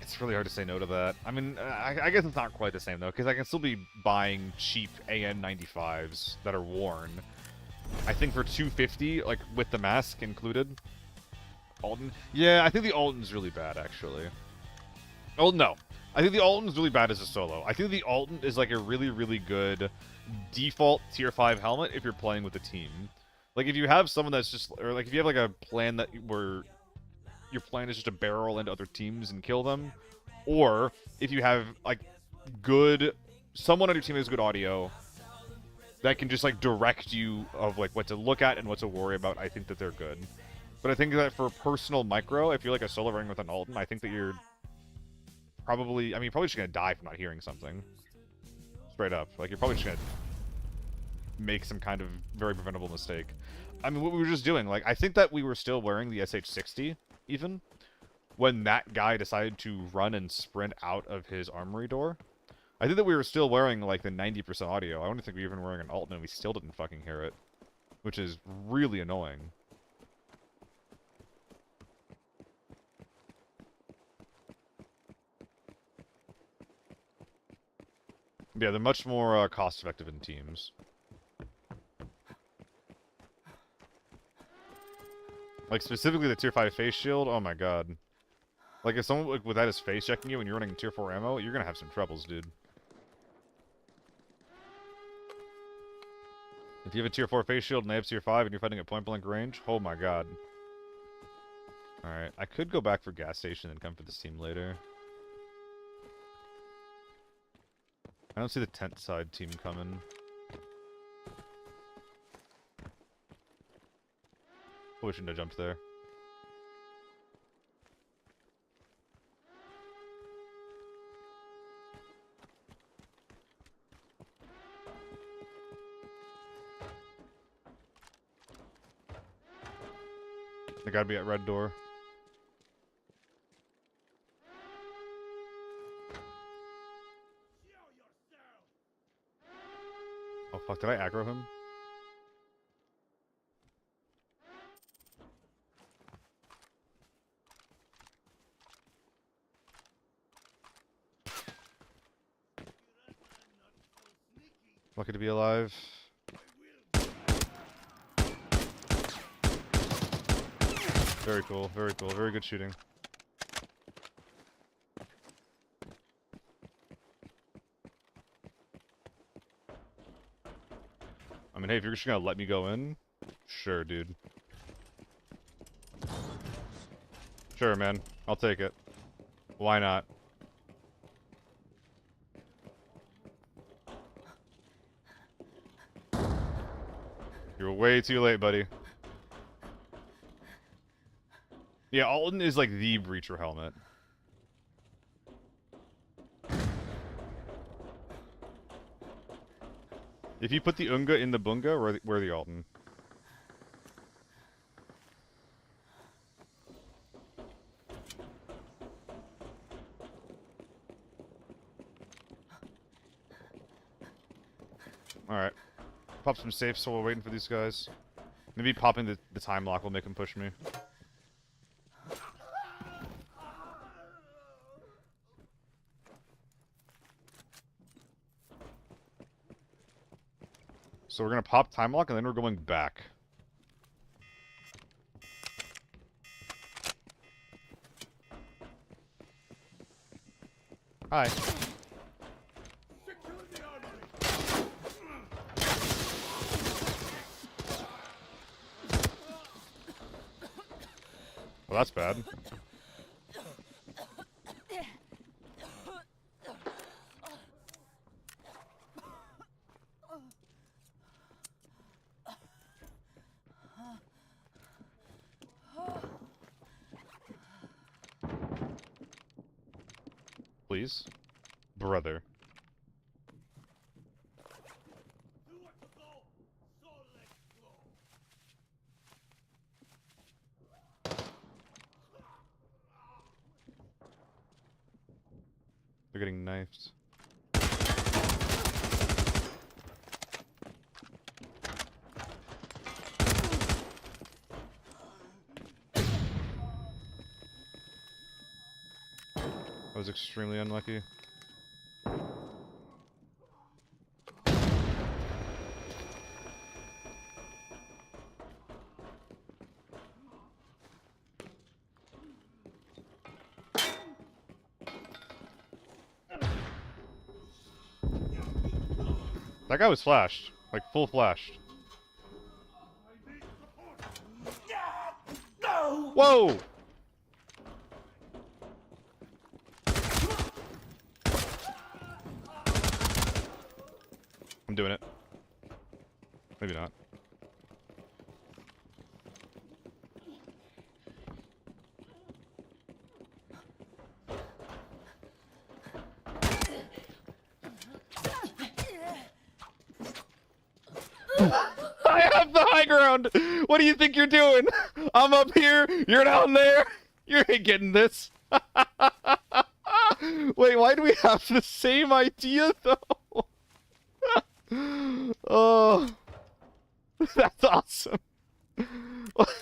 S1: It's really hard to say no to that. I mean, I guess it's not quite the same, though, because I can still be buying cheap AN95s that are worn. I think for 250, like, with the mask included. Alton? Yeah, I think the Alton's really bad, actually. Oh, no. I think the Alton's really bad as a solo. I think the Alton is, like, a really, really good default Tier 5 helmet if you're playing with a team. Like, if you have someone that's just... Or, like, if you have, like, a plan that where... your plan is just to barrel into other teams and kill them, or if you have like someone on your team has good audio that can just like direct you of like what to look at and what to worry about, I think that they're good. But I think that for personal micro, if you're like a solo running with an Alton, I think that you're probably, you're probably just gonna die from not hearing something. Straight up. Like, you're probably just gonna make some kind of very preventable mistake. I mean, what we were just doing, like, I think that we were still wearing the SH60, even, when that guy decided to run and sprint out of his armory door. I think that we were still wearing, like, the 90% audio. I don't think we were even wearing an Alton, and we still didn't fucking hear it. Which is really annoying. Yeah, they're much more cost-effective in teams. Like, specifically the Tier 5 face shield, oh my god. Like, if someone without his face checking you and you're running Tier 4 ammo, you're gonna have some troubles, dude. If you have a Tier 4 face shield and they have Tier 5 and you're fighting at point-blank range, oh my god. Alright, I could go back for gas station and come for this team later. I don't see the tent side team coming. Probably shouldn't have jumped there. They gotta be at red door. Oh fuck, did I aggro him? Lucky to be alive. Very cool, very cool, very good shooting. I mean, hey, if you're just gonna let me go in, sure, dude. Sure, man. I'll take it. Why not? You're way too late, buddy. Yeah, Alton is like the breacher helmet. If you put the Unga in the Bunga, we're the Alton. Alright. Pop some safes while we're waiting for these guys. Maybe popping the time lock will make them push me. So we're gonna pop time lock and then we're going back. Hi. Well, that's bad. Please? Brother. They're getting knifed. I was extremely unlucky. That guy was flashed. Like, full flashed. Whoa! I'm doing it. Maybe not. I have the high ground! What do you think you're doing? I'm up here, you're down there! You ain't getting this! Wait, why do we have the same idea, though? Oh... That's awesome.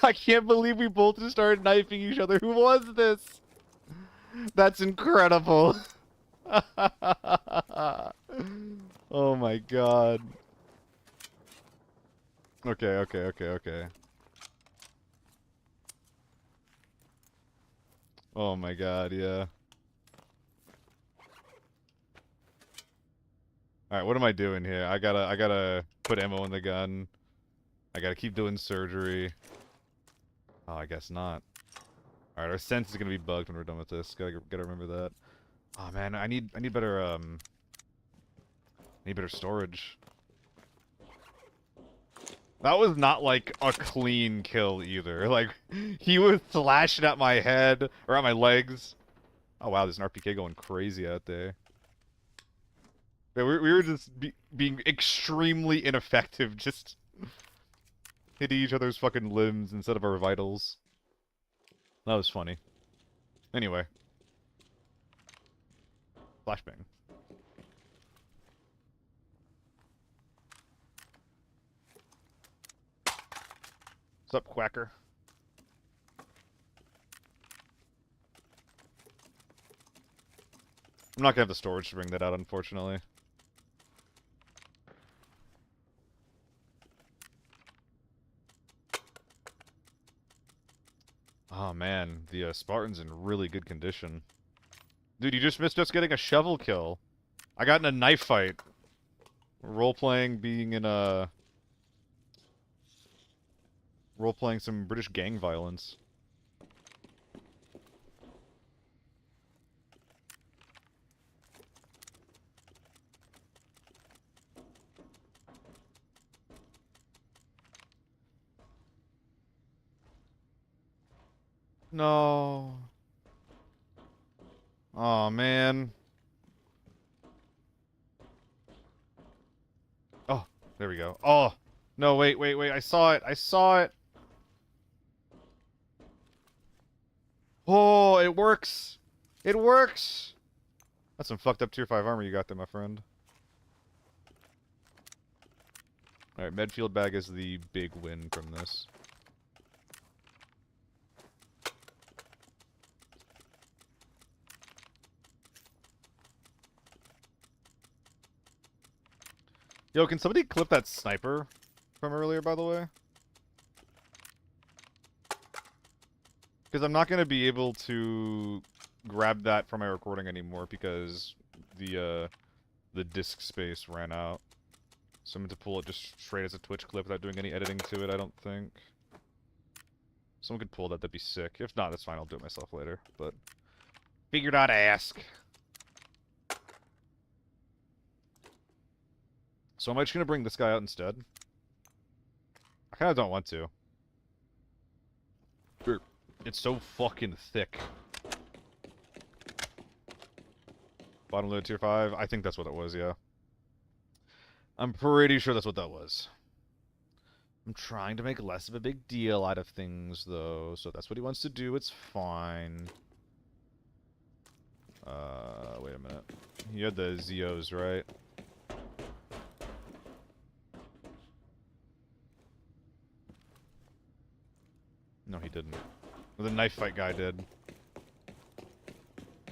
S1: I can't believe we both just started knifing each other. Who was this? That's incredible. Oh my god. Okay. Oh my god, yeah. Alright, what am I doing here? I gotta put ammo in the gun. I gotta keep doing surgery. Oh, I guess not. Alright, our sense is gonna be bugged when we're done with this. Gotta remember that. Oh man, I need better storage. That was not like a clean kill either. Like, he was slashing at my head or at my legs. Oh wow, there's an RPK going crazy out there. Yeah, we were just being extremely ineffective, just hitting each other's fucking limbs instead of our vitals. That was funny. Anyway. Flashbang. What's up, Quacker? I'm not gonna have the storage to bring that out, unfortunately. Oh man, the Spartan's in really good condition. Dude, you just missed us getting a shovel kill. I got in a knife fight. Role-playing being in a... Role-playing some British gang violence. No. Oh, man. Oh, there we go. Oh, no, wait, wait, wait. I saw it. I saw it. Oh, it works. It works. That's some fucked up tier 5 armor you got there, my friend. Alright, Medfield bag is the big win from this. Yo, can somebody clip that sniper from earlier, by the way? Because I'm not going to be able to grab that from my recording anymore because the disk space ran out. So I'm going to pull it just straight as a Twitch clip without doing any editing to it, I don't think. Someone could pull that, that'd be sick. If not, that's fine, I'll do it myself later. But figured I'd ask. So am I just going to bring this guy out instead? I kind of don't want to. It's so fucking thick. Bottom load tier 5? I think that's what it was, yeah. I'm pretty sure that's what that was. I'm trying to make less of a big deal out of things, though. So that's what he wants to do, it's fine. Wait a minute. You had the Zeos, right? No, he didn't. The knife fight guy did.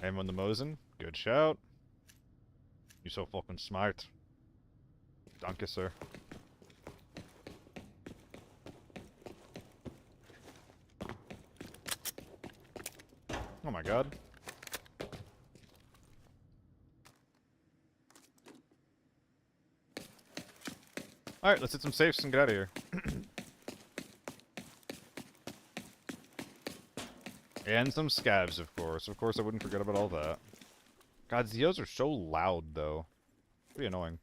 S1: Aim on the Mosin. Good shout. You're so fucking smart. Danke, sir. Oh my god. Alright, let's hit some safes and get out of here. And some scavs, of course. Of course, I wouldn't forget about all that. God, Zeos are so loud, though. Pretty annoying.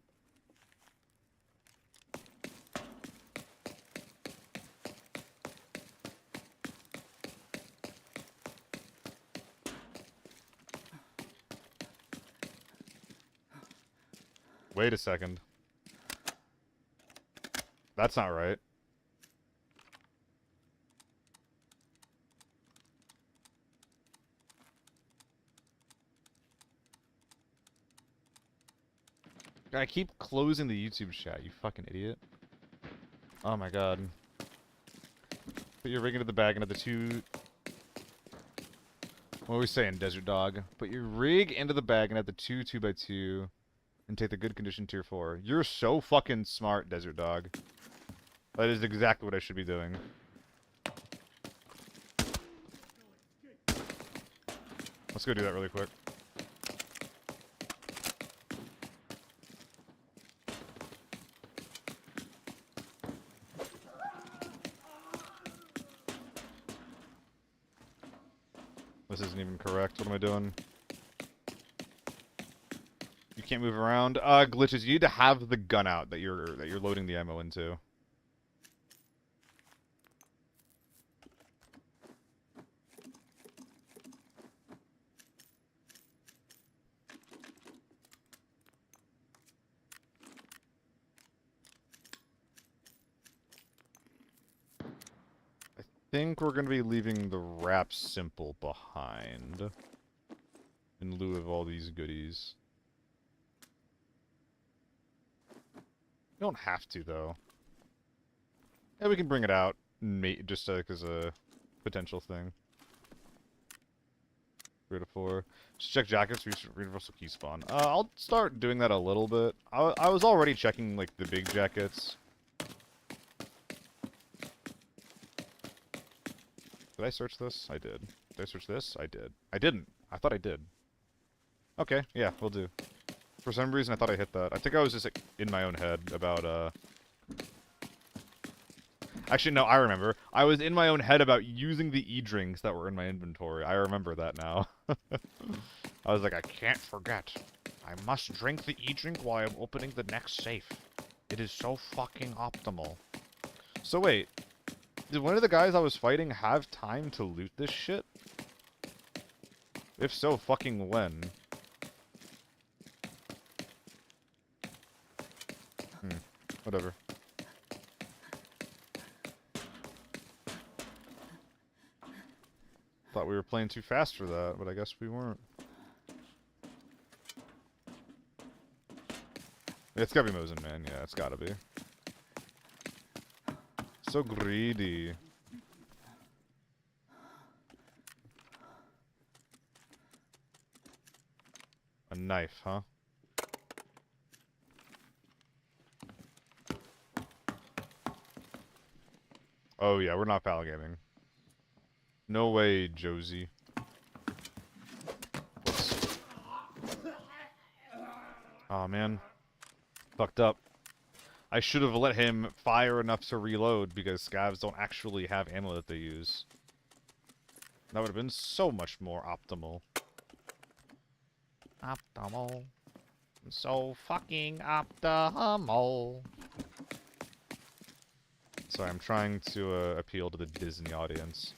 S1: Wait a second. That's not right. I keep closing the YouTube chat, you fucking idiot. Oh my god. Put your rig into the bag and at the two... What are we saying, Desert Dog? Put your rig into the bag and at the 2x2 and take the good condition tier 4. You're so fucking smart, Desert Dog. That is exactly what I should be doing. Let's go do that really quick. This isn't even correct. What am I doing? You can't move around. Glitches. You need to have the gun out that you're loading the ammo into. I think we're going to be leaving the wrap simple behind in lieu of all these goodies. You don't have to, though. Yeah, we can bring it out just as a potential thing. 3 to 4. Just check jackets, universal key spawn. I'll start doing that a little bit. I was already checking, like, the big jackets. Did I search this? I did. Did I search this? I did. I didn't. I thought I did. Okay, yeah, we'll do. For some reason, I thought I hit that. I think I was just, like, in my own head about, Actually, no, I remember. I was in my own head about using the e-drinks that were in my inventory. I remember that now. I was like, I can't forget. I must drink the e-drink while I'm opening the next safe. It is so fucking optimal. So wait. Did one of the guys I was fighting have time to loot this shit? If so, fucking when? Whatever. Thought we were playing too fast for that, but I guess we weren't. It's gotta be Mosin, man. Yeah, it's gotta be. So greedy. A knife, huh? Oh yeah, we're not pal gaming. No way, Josie. Whoops. Aw, man. Fucked up. I should have let him fire enough to reload because scavs don't actually have ammo that they use. That would have been so much more optimal. Optimal. So fucking optimal. Sorry, I'm trying to appeal to the Disney audience.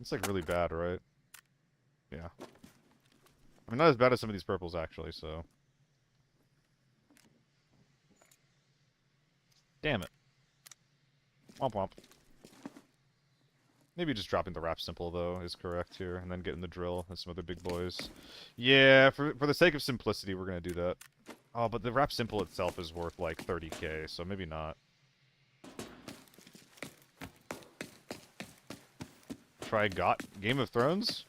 S1: It's like really bad, right? Yeah. I mean, not as bad as some of these purples, actually, so... Damn it. Womp womp. Maybe just dropping the wrap simple, though, is correct here, and then getting the drill and some other big boys. Yeah, for the sake of simplicity, we're gonna do that. Oh, but the wrap simple itself is worth, like, 30k, so maybe not. Try Game of Thrones?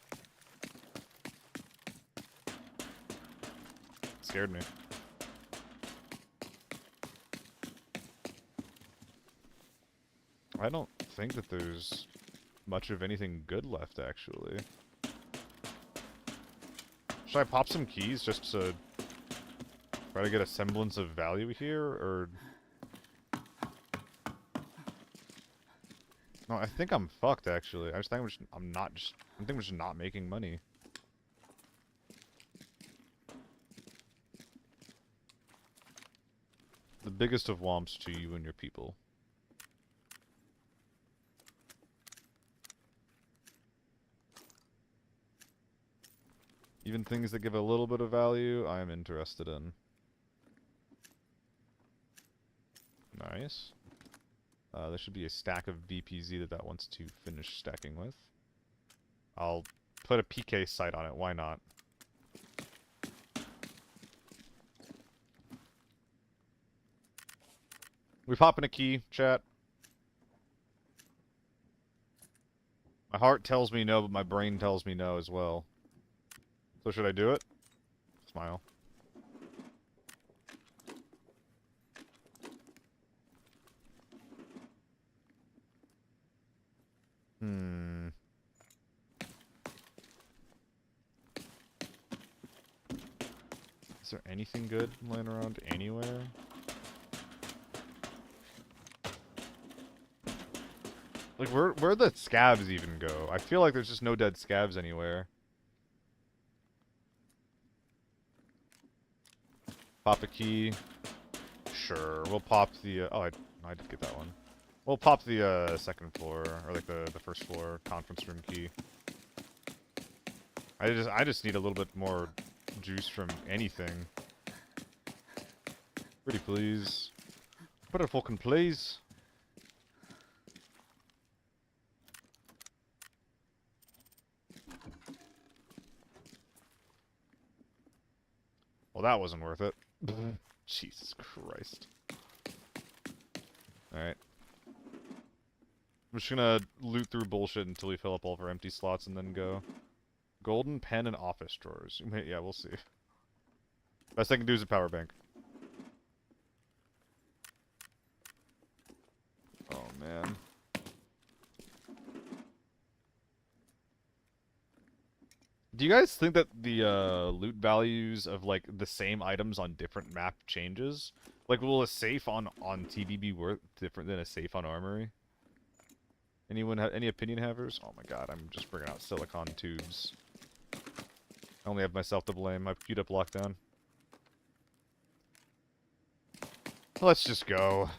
S1: Scared me. I don't think that there's much of anything good left, actually. Should I pop some keys just to try to get a semblance of value here, or... No, I think I'm fucked, actually. I just think I think we're just not making money. The biggest of womps to you and your people. Even things that give a little bit of value, I am interested in. Nice. There should be a stack of VPZ that wants to finish stacking with. I'll put a PK sight on it, why not? We popping a key, chat. My heart tells me no, but my brain tells me no as well. So should I do it? Smile. Is there anything good laying around anywhere? Like, where the scavs even go? I feel like there's just no dead scavs anywhere. Pop a key. Sure, we'll pop the, oh, I did get that one. We'll pop the, second floor, or like the first floor conference room key. I just need a little bit more juice from anything. Pretty please. Pretty fucking please. Well, that wasn't worth it. Jesus Christ. Alright. I'm just gonna loot through bullshit until we fill up all of our empty slots and then go. Golden pen and office drawers. Yeah, we'll see. Best I can do is a power bank. Oh, man. Do you guys think that the loot values of like the same items on different map changes? Like, will a safe on TV be worth different than a safe on Armory? Anyone have any opinion havers? Oh my god, I'm just bringing out silicon tubes. I only have myself to blame. I queued up lockdown. Let's just go.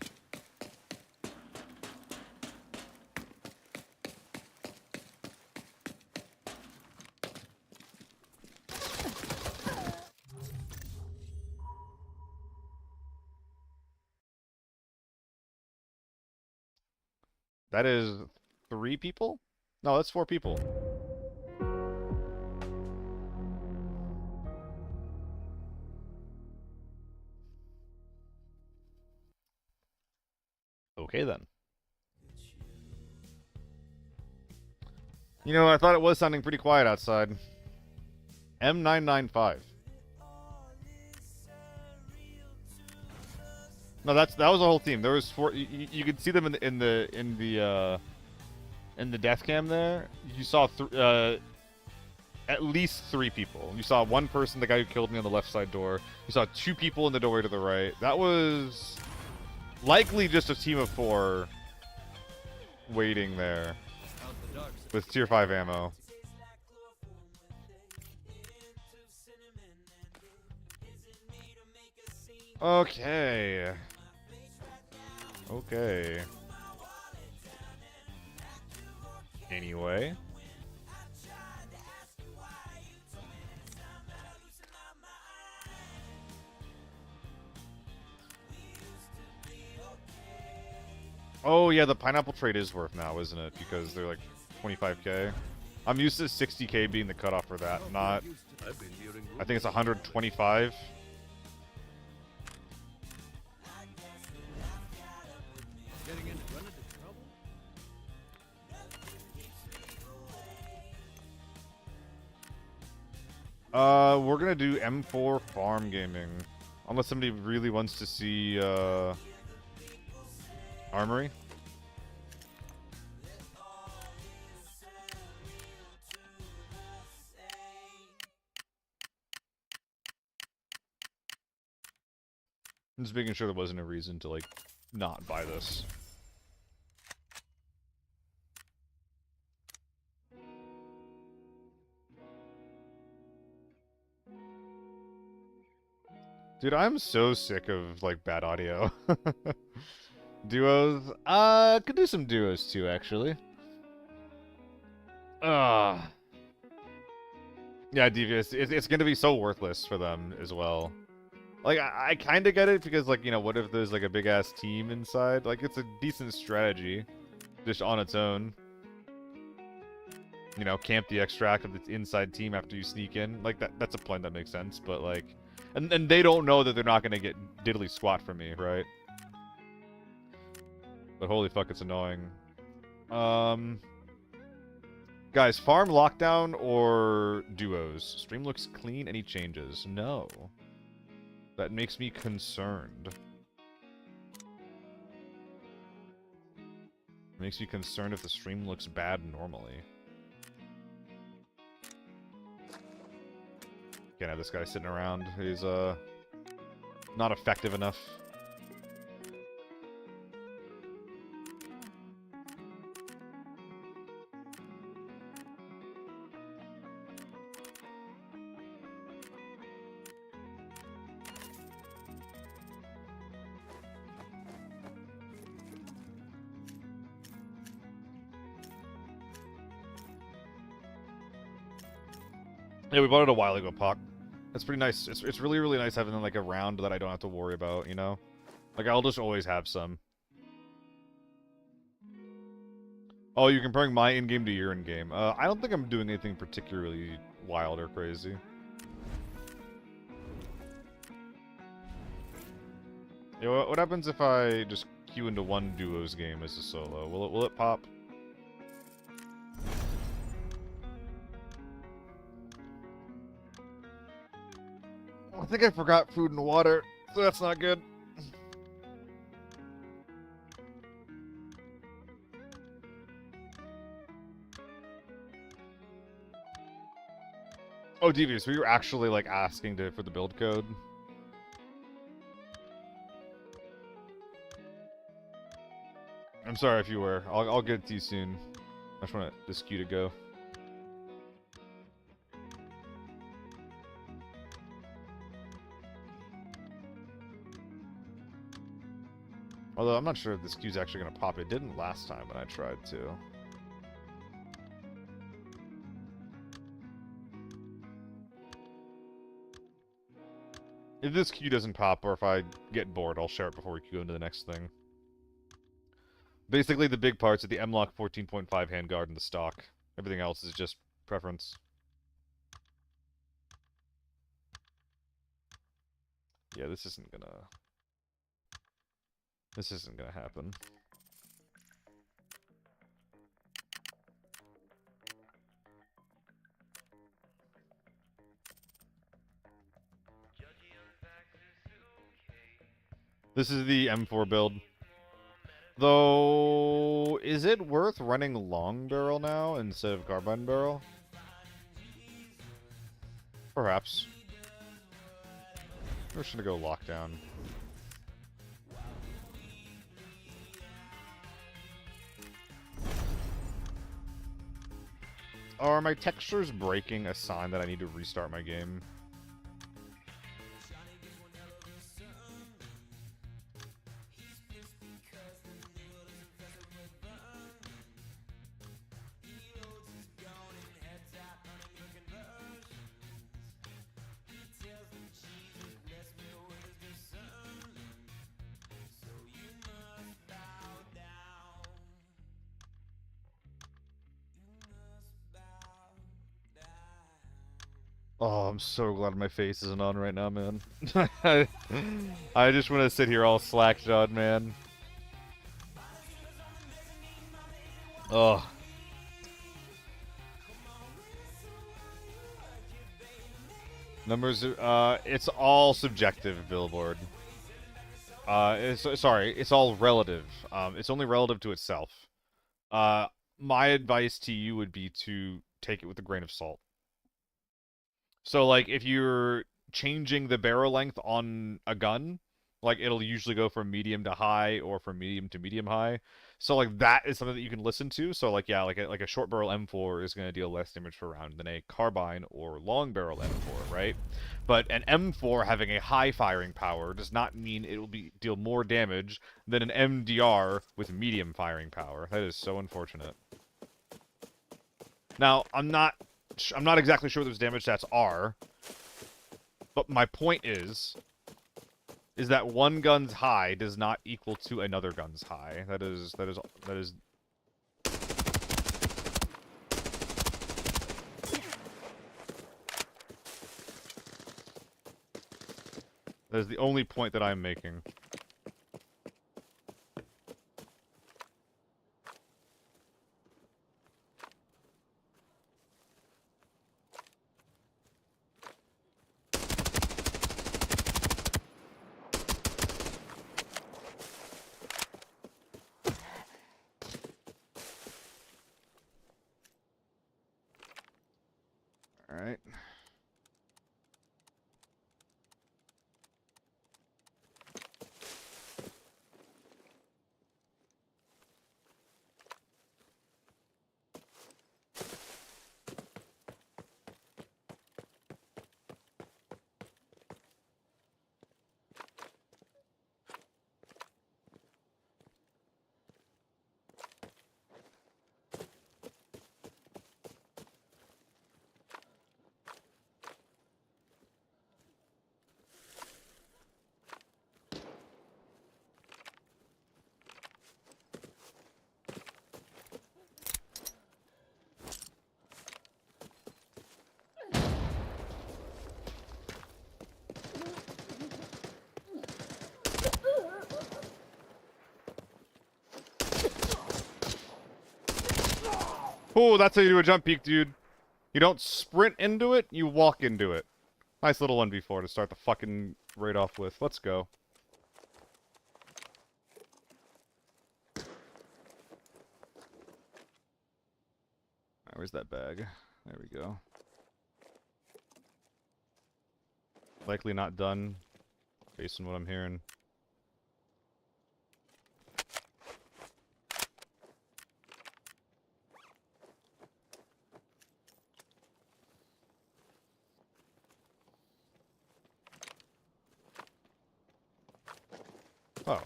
S1: That is 3 people? No, that's 4 people. Okay, then. You know, I thought it was sounding pretty quiet outside. M995. No, that was the whole team. There was 4. You could see them in the death cam there. You saw at least 3 people. You saw 1 person, the guy who killed me on the left side door. You saw 2 people in the doorway to the right. That was likely just a team of 4 waiting there with tier 5 ammo. Okay. Okay. Anyway. Oh yeah, the pineapple trade is worth now, isn't it? Because they're like 25k. I'm used to 60k being the cutoff for that, not... I think it's 125. We're gonna do M4 farm gaming. Unless somebody really wants to see, Armory. I'm just making sure there wasn't a reason to, like, not buy this. Dude, I'm so sick of, like, bad audio. Duos? Could do some duos too, actually. Yeah, Devious, it's gonna be so worthless for them as well. Like, I kind of get it, because, like, you know, what if there's, like, a big-ass team inside? Like, it's a decent strategy, just on its own. You know, camp the extract of the inside team after you sneak in. Like, that's a plan that makes sense, but, like... And they don't know that they're not gonna get diddly squat from me, right? But holy fuck, it's annoying. Guys, farm lockdown or duos? Stream looks clean. Any changes? No. That makes me concerned. It makes me concerned if the stream looks bad normally. Can't have this guy sitting around. He's, not effective enough. Yeah, we bought it a while ago, Pock. It's pretty nice. It's really, really nice having, like, a round that I don't have to worry about, you know? Like, I'll just always have some. Oh, you're comparing my in-game to your in-game. I don't think I'm doing anything particularly wild or crazy. Yeah, what happens if I just queue into one duos game as a solo? Will it pop? I think I forgot food and water, so that's not good. Oh, Devious, were you actually, like, asking for the build code? I'm sorry if you were. I'll get it to you soon. I just want this queue to go. Although I'm not sure if this queue's actually going to pop. It didn't last time when I tried to. If this queue doesn't pop, or if I get bored, I'll share it before we go into the next thing. Basically, the big parts are the M-Lock 14.5 handguard and the stock. Everything else is just preference. Yeah, this isn't gonna happen. This is the M4 build. Though, is it worth running long barrel now instead of carbine barrel? Perhaps. We're just gonna go lockdown. Are my textures breaking a sign that I need to restart my game? Oh, I'm so glad my face isn't on right now, man. I just want to sit here all slack-jawed, man. Oh. Numbers, it's all subjective, Billboard. Sorry, it's all relative. It's only relative to itself. My advice to you would be to take it with a grain of salt. So, like, if you're changing the barrel length on a gun, like, it'll usually go from medium to high or from medium to medium high. So, like, that is something that you can listen to. So, like, yeah, like a short barrel M4 is going to deal less damage per round than a carbine or long barrel M4, right? But an M4 having a high firing power does not mean it will deal more damage than an MDR with medium firing power. That is so unfortunate. Now, I'm not exactly sure what those damage stats are, but my point is that one gun's high does not equal to another gun's high. That is the only point that I'm making. Alright. Oh, that's how you do a jump peek, dude. You don't sprint into it, you walk into it. Nice little 1v4 to start the fucking raid off with. Let's go. Alright, where's that bag? There we go. Likely not done, based on what I'm hearing. Oh.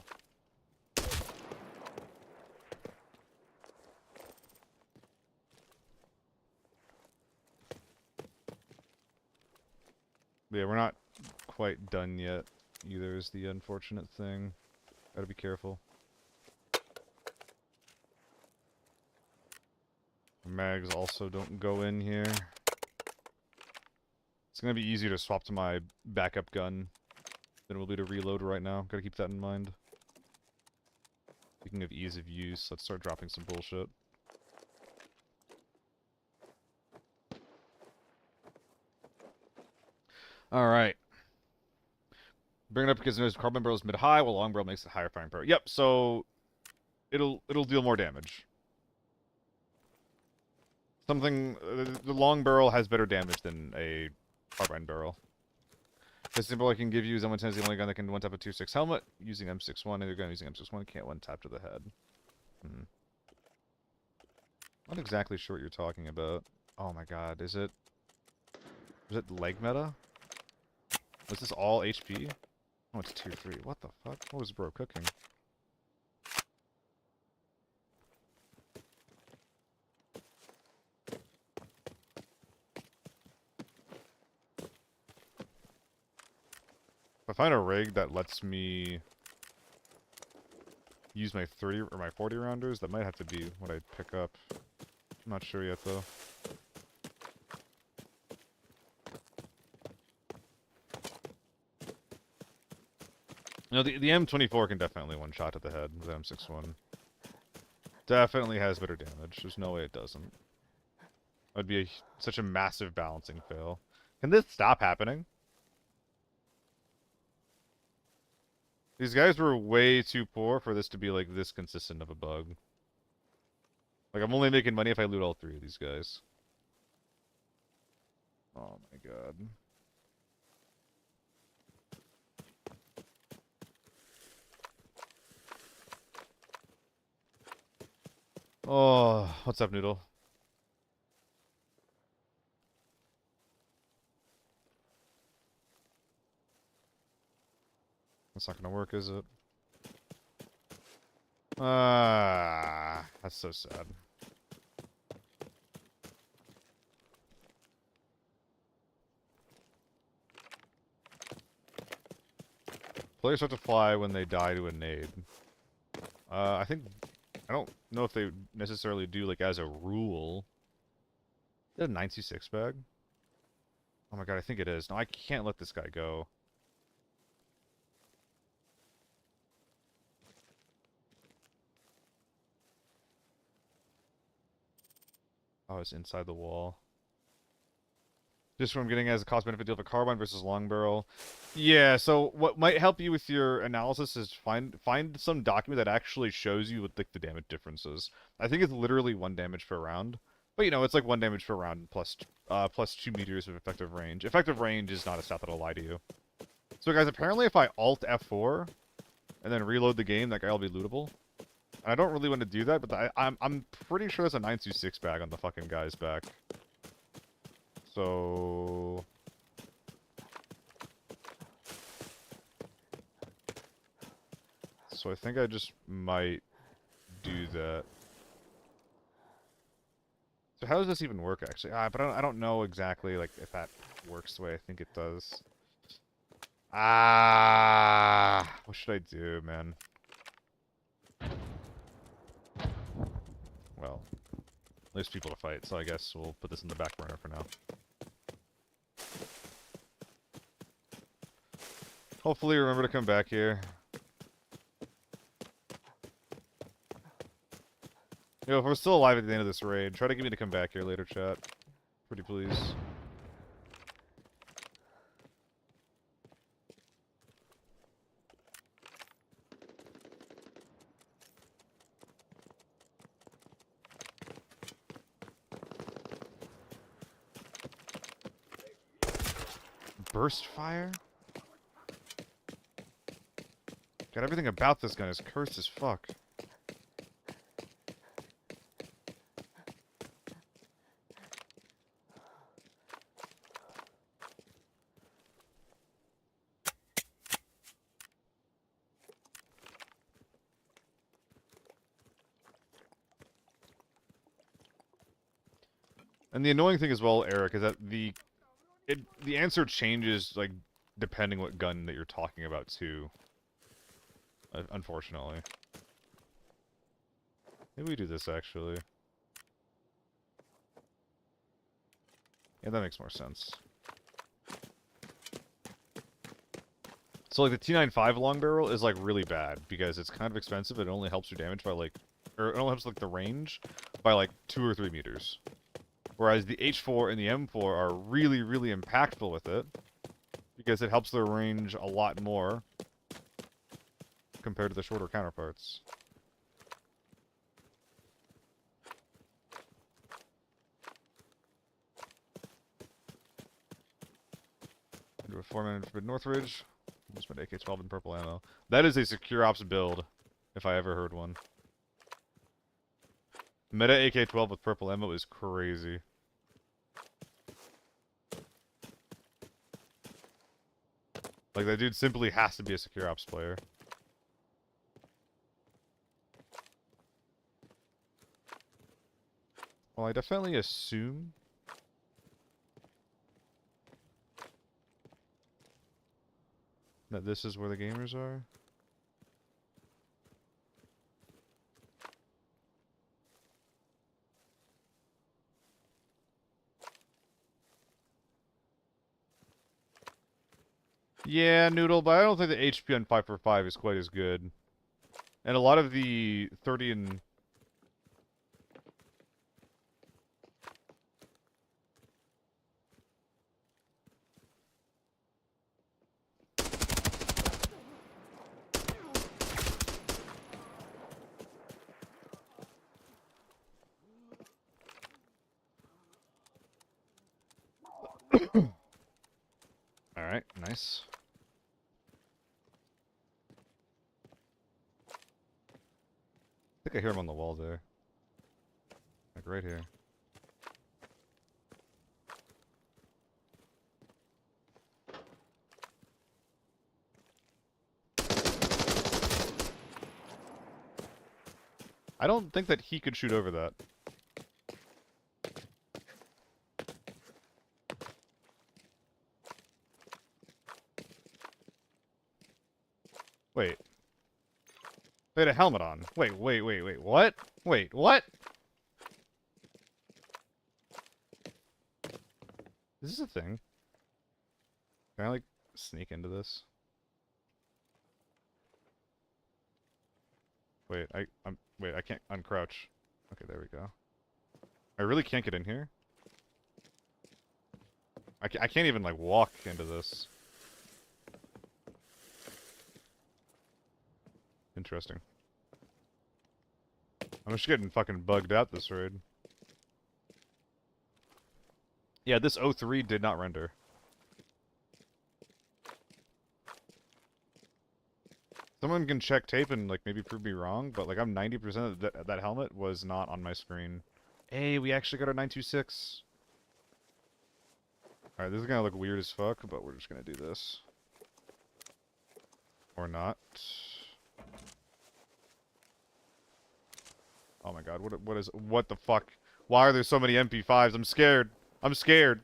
S1: Yeah, we're not quite done yet either is the unfortunate thing. Gotta be careful. Mags also don't go in here. It's gonna be easier to swap to my backup gun than it will be to reload right now. Gotta keep that in mind. Speaking of ease of use, let's start dropping some bullshit. Alright. Bring it up because there's carbon barrel is mid-high, while long barrel makes it higher firing power. Yep, so it'll deal more damage. Something the long barrel has better damage than a carbine barrel. The symbol I can give you is M110 is the only gun that can one tap a 2.6 helmet. Using M61, either gun using M61 can't one tap to the head. Not exactly sure what you're talking about. Oh my god, is it leg meta? Was this all HP? Oh, it's tier 3. What the fuck? What was bro cooking? If I find a rig that lets me use my 30 or my 40 rounders, that might have to be what I pick up. I'm not sure yet though. No, the M24 can definitely one shot to the head. The M61 definitely has better damage. There's no way it doesn't. That'd be such a massive balancing fail. Can this stop happening? These guys were way too poor for this to be like this consistent of a bug. Like I'm only making money if I loot all 3 of these guys. Oh my god. Oh, what's up, Noodle? That's not gonna work, is it? Ah, that's so sad. Players start to fly when they die to a nade. I don't know if they necessarily do, like, as a rule. Is that a 926 bag? Oh my god, I think it is. No, I can't let this guy go. Oh, it's inside the wall. Just what I'm getting as a cost-benefit deal of a carbine versus long barrel. Yeah, so what might help you with your analysis is find some document that actually shows you what like the damage differences. I think it's literally 1 damage per round. But you know, it's like 1 damage per round plus 2 meters of effective range. Effective range is not a stat that'll lie to you. So guys, apparently if I Alt F4 and then reload the game, that guy will be lootable. And I don't really want to do that, but I'm pretty sure there's a 926 bag on the fucking guy's back. So I think I just might do that. So how does this even work, actually? But I don't know exactly, like, if that works the way I think it does. What should I do, man? Well, there's people to fight, so I guess we'll put this in the back burner for now. Hopefully remember to come back here. Yo, if we're still alive at the end of this raid, try to get me to come back here later, chat. Pretty please. Burst fire? God, everything about this gun is cursed as fuck. And the annoying thing as well, Eric, is that The answer changes, like, depending what gun that you're talking about, too. Unfortunately. Maybe we do this, actually. Yeah, that makes more sense. So, like, the T95 long barrel is, like, really bad, because it's kind of expensive, and it only helps your damage by, like... Or, it only helps, like, the range by, like, 2 or 3 meters. Whereas the H4 and the M4 are really, really impactful with it, because it helps their range a lot more compared to the shorter counterparts. Into a 4-man for Northridge. Just spent AK-12 and purple ammo. That is a secure ops build, if I ever heard one. Meta AK-12 with purple ammo is crazy. Like, that dude simply has to be a secure ops player. Well, I definitely assume that this is where the gamers are. Yeah, Noodle, but I don't think the HP on 545 is quite as good. And a lot of the 30 and... Alright, nice. I think I hear him on the wall there. Like, right here. I don't think that he could shoot over that. Wait. They had a helmet on. Wait, what? Wait, what? Is this a thing? Can I, like, sneak into this? Wait, wait, I can't uncrouch. Okay, there we go. I really can't get in here? I can't even, like, walk into this. Interesting. I'm just getting fucking bugged out this raid. Yeah, this 03 did not render. Someone can check tape and, like, maybe prove me wrong, but, like, I'm 90% that that helmet was not on my screen. Hey, we actually got our 926. Alright, this is gonna look weird as fuck, but we're just gonna do this. Or not. Oh my god, what the fuck? Why are there so many MP5s? I'm scared. I'm scared.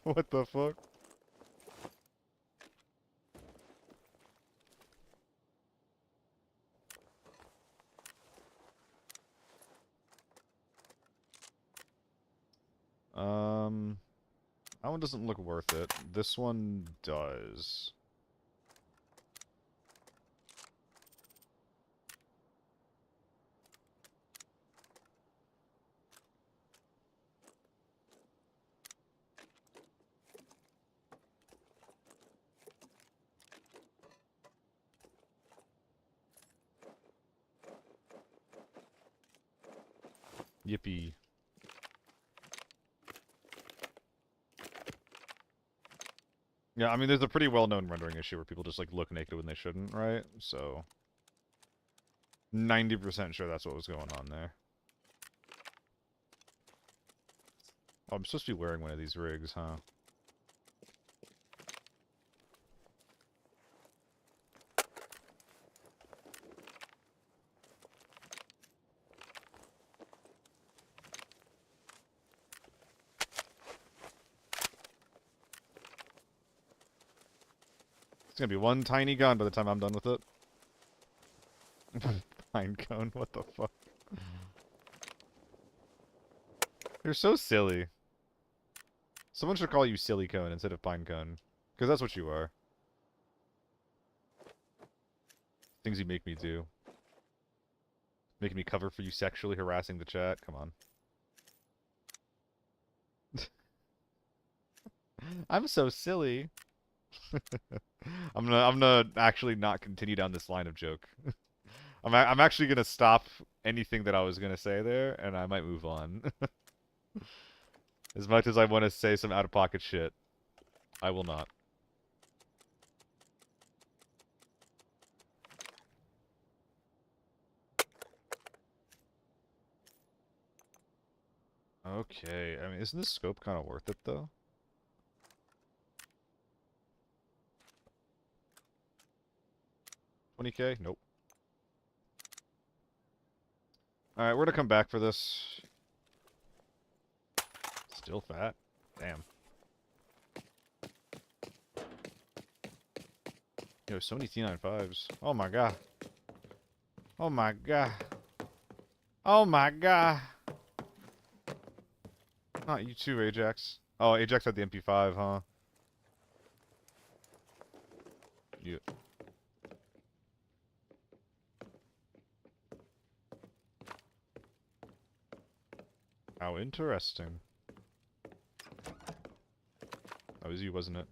S1: What the fuck? That one doesn't look worth it. This one does. Yippee. Yeah, I mean, there's a pretty well-known rendering issue where people just, like, look naked when they shouldn't, right? So... 90% sure that's what was going on there. Oh, I'm supposed to be wearing one of these rigs, huh? It's gonna be one tiny gun by the time I'm done with it. Pine cone, what the fuck? You're so silly. Someone should call you silly cone instead of pine cone. Because that's what you are. Things you make me do. Making me cover for you sexually harassing the chat. Come on. I'm so silly. I'm gonna actually not continue down this line of joke. I'm actually gonna stop anything that I was gonna say there, and I might move on. As much as I want to say some out-of-pocket shit, I will not. Okay, I mean, isn't this scope kind of worth it, though? $20K? Nope. Alright, we're gonna come back for this. Still fat? Damn. Yo, so many T95s. Oh my god. Oh my god. Oh my god. Not you too, Ajax. Oh, Ajax had the MP5, huh? You. How interesting. That was you, wasn't it?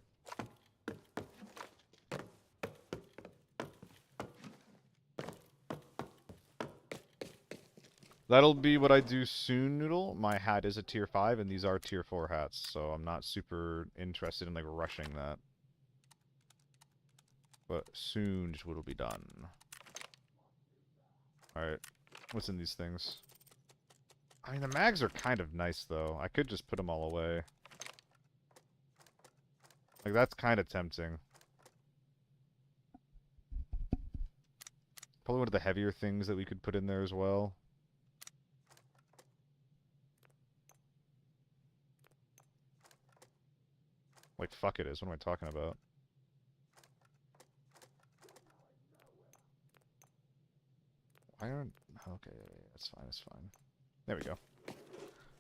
S1: That'll be what I do soon, Noodle. My hat is a tier 5, and these are tier 4 hats, so I'm not super interested in, like, rushing that. But soon it will be done. Alright. What's in these things? I mean, the mags are kind of nice, though. I could just put them all away. Like, that's kind of tempting. Probably one of the heavier things that we could put in there as well. Like, fuck it is. What am I talking about? Why aren't... Okay, that's fine, that's fine. There we go.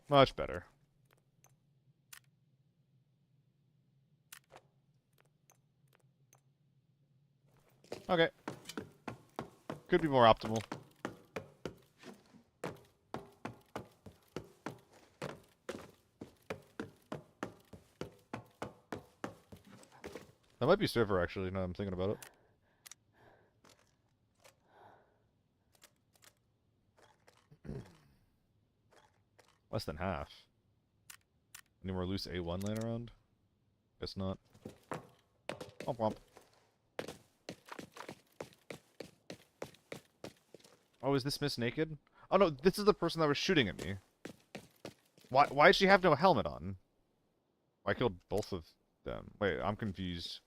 S1: Much better. Okay. Could be more optimal. That might be server, actually, now I'm thinking about it. Less than half. Any more loose A1 laying around? Guess not. Womp womp. Oh, is this Miss Naked? Oh no, this is the person that was shooting at me. Why does she have no helmet on? I killed both of them. Wait, I'm confused.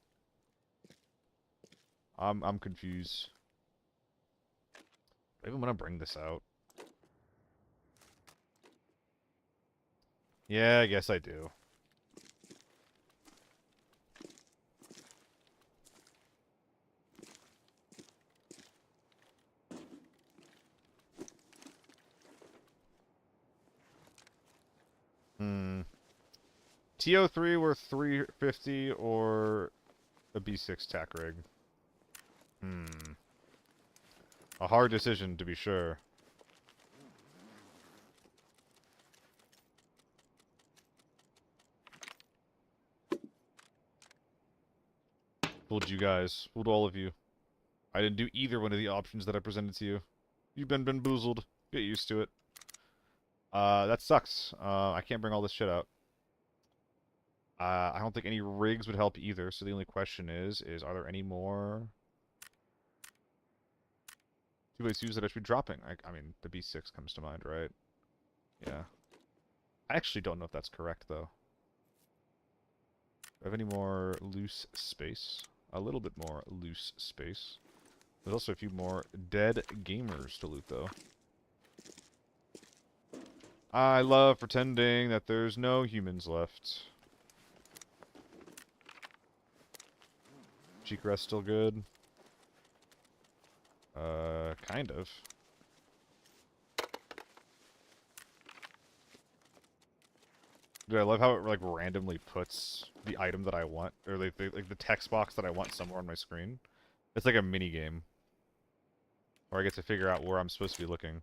S1: I'm confused. I even want to bring this out. Yeah, I guess I do. TO3 worth 350 or a B6 tack rig. A hard decision, to be sure. Fooled you guys. Fooled all of you. I didn't do either one of the options that I presented to you. You've been bamboozled. Get used to it. That sucks. I can't bring all this shit out. I don't think any rigs would help either, so the only question is are there any more 2x2s that I should be dropping? I mean, the B6 comes to mind, right? Yeah. I actually don't know if that's correct, though. Do I have any more loose space? A little bit more loose space. There's also a few more dead gamers to loot, though. I love pretending that there's no humans left. Cheek rest still good? Kind of. Dude, I love how it like randomly puts the item that I want, or like the text box that I want somewhere on my screen. It's like a mini game, where I get to figure out where I'm supposed to be looking.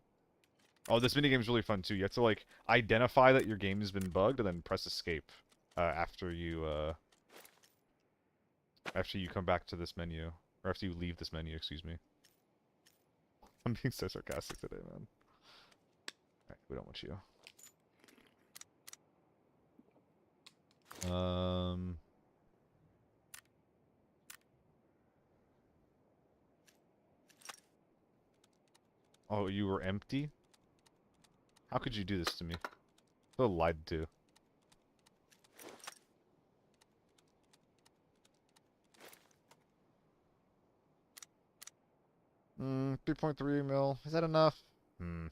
S1: Oh, this mini game is really fun too. You have to like identify that your game has been bugged, and then press escape after you come back to this menu, or after you leave this menu. Excuse me. I'm being so sarcastic today, man. Alright, we don't want you. Oh, you were empty? How could you do this to me? So lied to. Hmm, 3.3 mil. Is that enough? Hmm.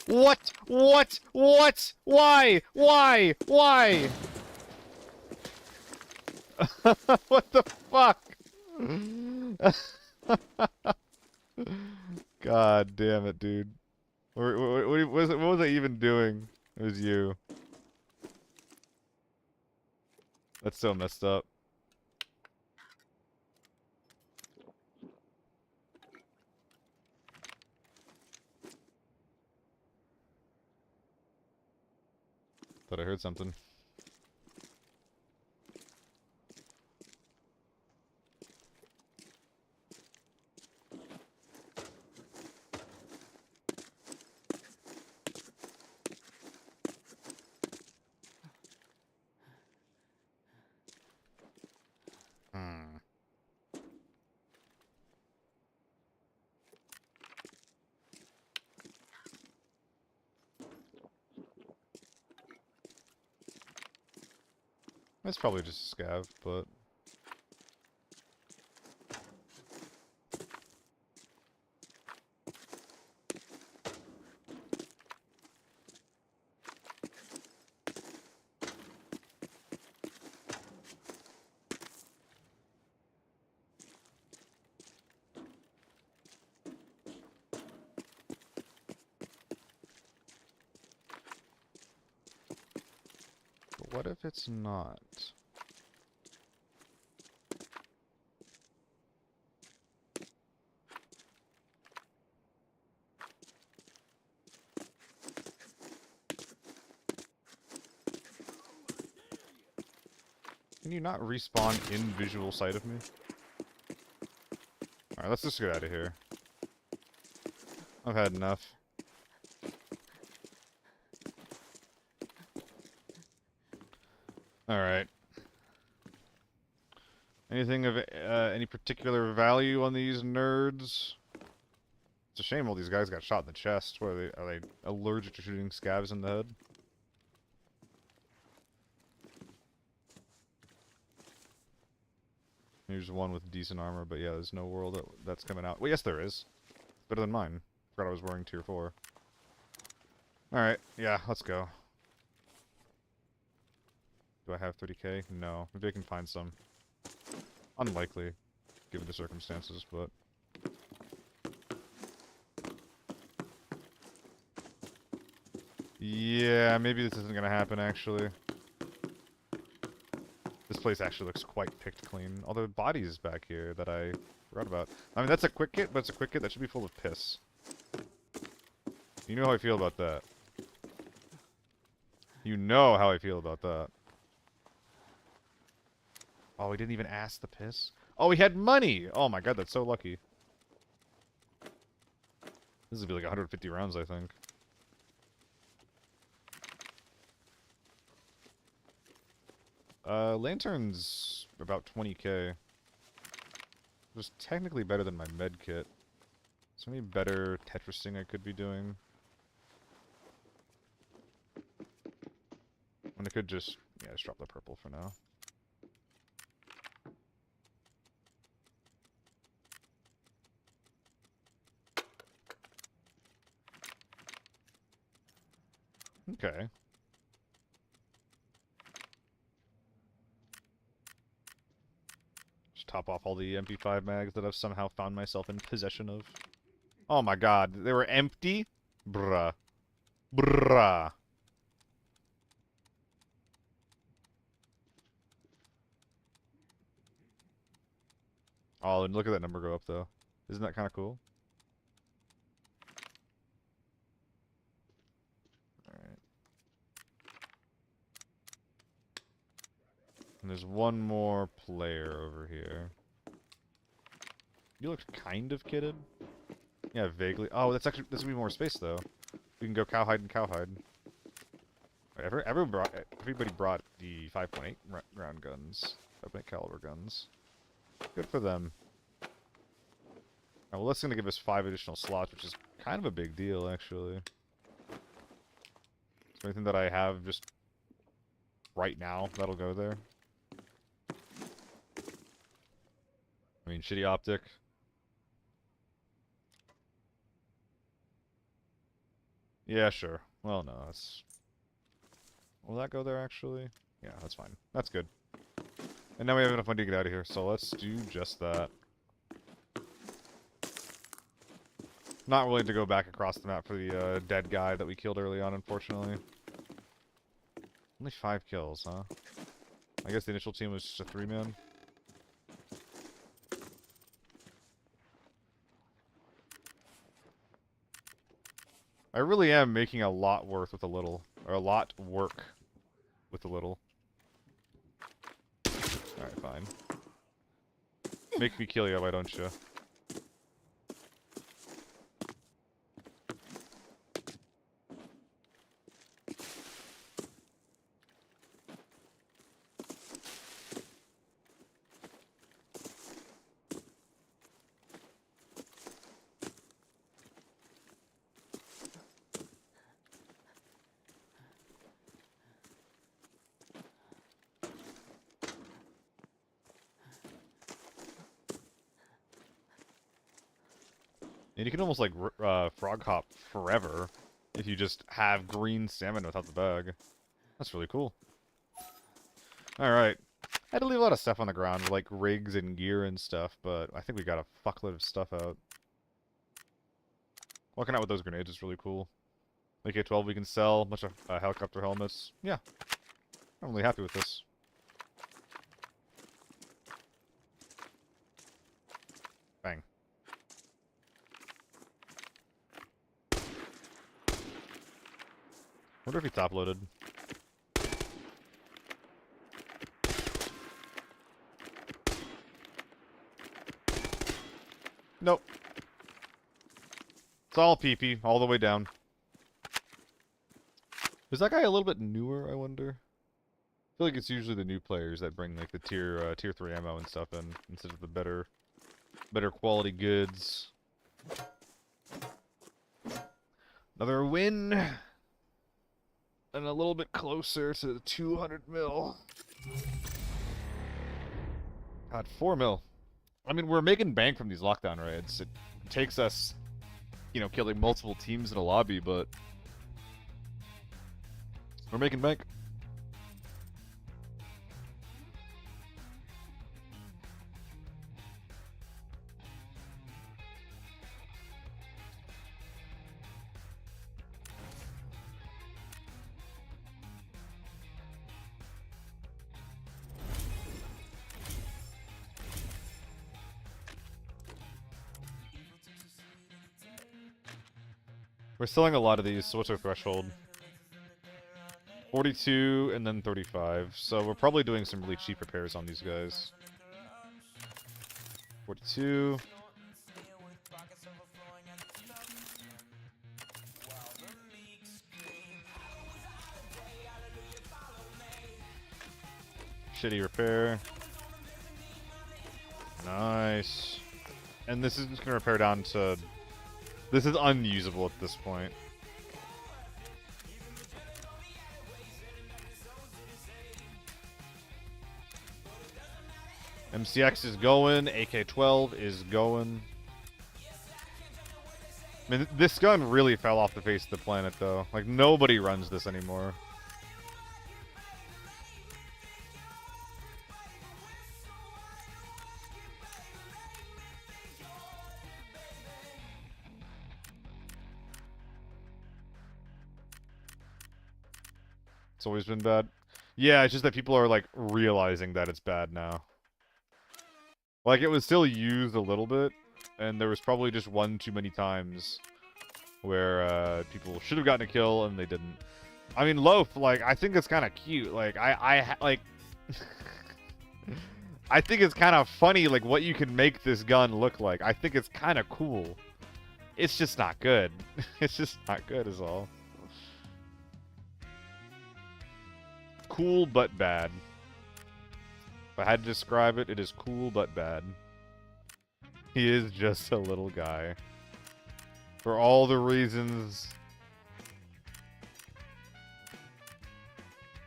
S1: What? What? What? Why? Why? Why? What the fuck? God damn it, dude. What was I even doing? It was you. That's so messed up. Thought I heard something. Hmm. That's probably just a scav, but... But what if it's not? Can you not respawn in visual sight of me? Alright, let's just get out of here. I've had enough. Alright. Anything of any particular value on these nerds? It's a shame all these guys got shot in the chest. What are they allergic to shooting scabs in the head? Here's one with decent armor, but yeah, there's no world that's coming out. Well, yes, there is. Better than mine. Forgot I was wearing tier 4. Alright, yeah, let's go. Do I have 30k? No. Maybe I can find some. Unlikely, given the circumstances, but... Yeah, maybe this isn't gonna happen, actually. This place actually looks quite picked clean. Although bodies back here that I forgot about. I mean, that's a quick kit, but it's a quick kit that should be full of piss. You know how I feel about that. You know how I feel about that. Oh, we didn't even ask the piss? Oh, we had money! Oh my god, that's so lucky. This would be like 150 rounds, I think. Lantern's about 20k. Which is technically better than my med kit. Is there any better Tetrising I could be doing? And I could just, yeah, just drop the purple for now. Okay. top off all the MP5 mags that I've somehow found myself in possession of. Oh my god, they were empty? Bruh. Bruh. Oh, and look at that number go up, though. Isn't that kind of cool? Alright. And there's one more player over here. You look kind of kitted. Yeah, vaguely. Oh, that's gonna be more space, though. We can go cowhide and cowhide. Everybody brought the 5.8 round guns. 5.8 caliber guns. Good for them. Well, that's going to give us 5 additional slots, which is kind of a big deal, actually. Is there anything that I have just right now that'll go there? I mean, shitty optic. Yeah, sure. Well, no, that's... Will that go there, actually? Yeah, that's fine. That's good. And now we have enough money to get out of here, so let's do just that. Not willing to go back across the map for the dead guy that we killed early on, unfortunately. Only 5 kills, huh? I guess the initial team was just a 3-man. I really am making a lot worth with a little. Or a lot work with a little. Alright, fine. Make me kill you, why don't you? And you can almost, like, frog hop forever if you just have green salmon without the bag. That's really cool. Alright. I had to leave a lot of stuff on the ground, like rigs and gear and stuff, but I think we got a fuckload of stuff out. Walking out with those grenades is really cool. AK-12 we can sell, a bunch of helicopter helmets. Yeah. I'm really happy with this. Bang. Wonder if he top-loaded. Nope. It's all PP, all the way down. Is that guy a little bit newer, I wonder? I feel like it's usually the new players that bring, like, the tier 3 ammo and stuff in, instead of the better quality goods. Another win! And a little bit closer to the 200 mil. God, 4 mil. I mean, we're making bank from these lockdown raids. It takes us, you know, killing multiple teams in a lobby, but we're making bank. We're selling a lot of these, so what's our threshold? 42 and then 35, so we're probably doing some really cheap repairs on these guys. 42. Shitty repair. Nice. And this is just gonna repair down to... This is unusable at this point. MCX is going, AK-12 is going. I mean, this gun really fell off the face of the planet, though. Like, nobody runs this anymore. It's always been bad. Yeah, it's just that people are, like, realizing that it's bad now. Like, it was still used a little bit, and there was probably just one too many times where, people should have gotten a kill and they didn't. I mean, Loaf, like, I think it's kind of cute. Like, like... I think it's kind of funny, like, what you can make this gun look like. I think it's kind of cool. It's just not good. It's just not good is all. Cool but bad. If I had to describe it, it is cool but bad. He is just a little guy. For all the reasons...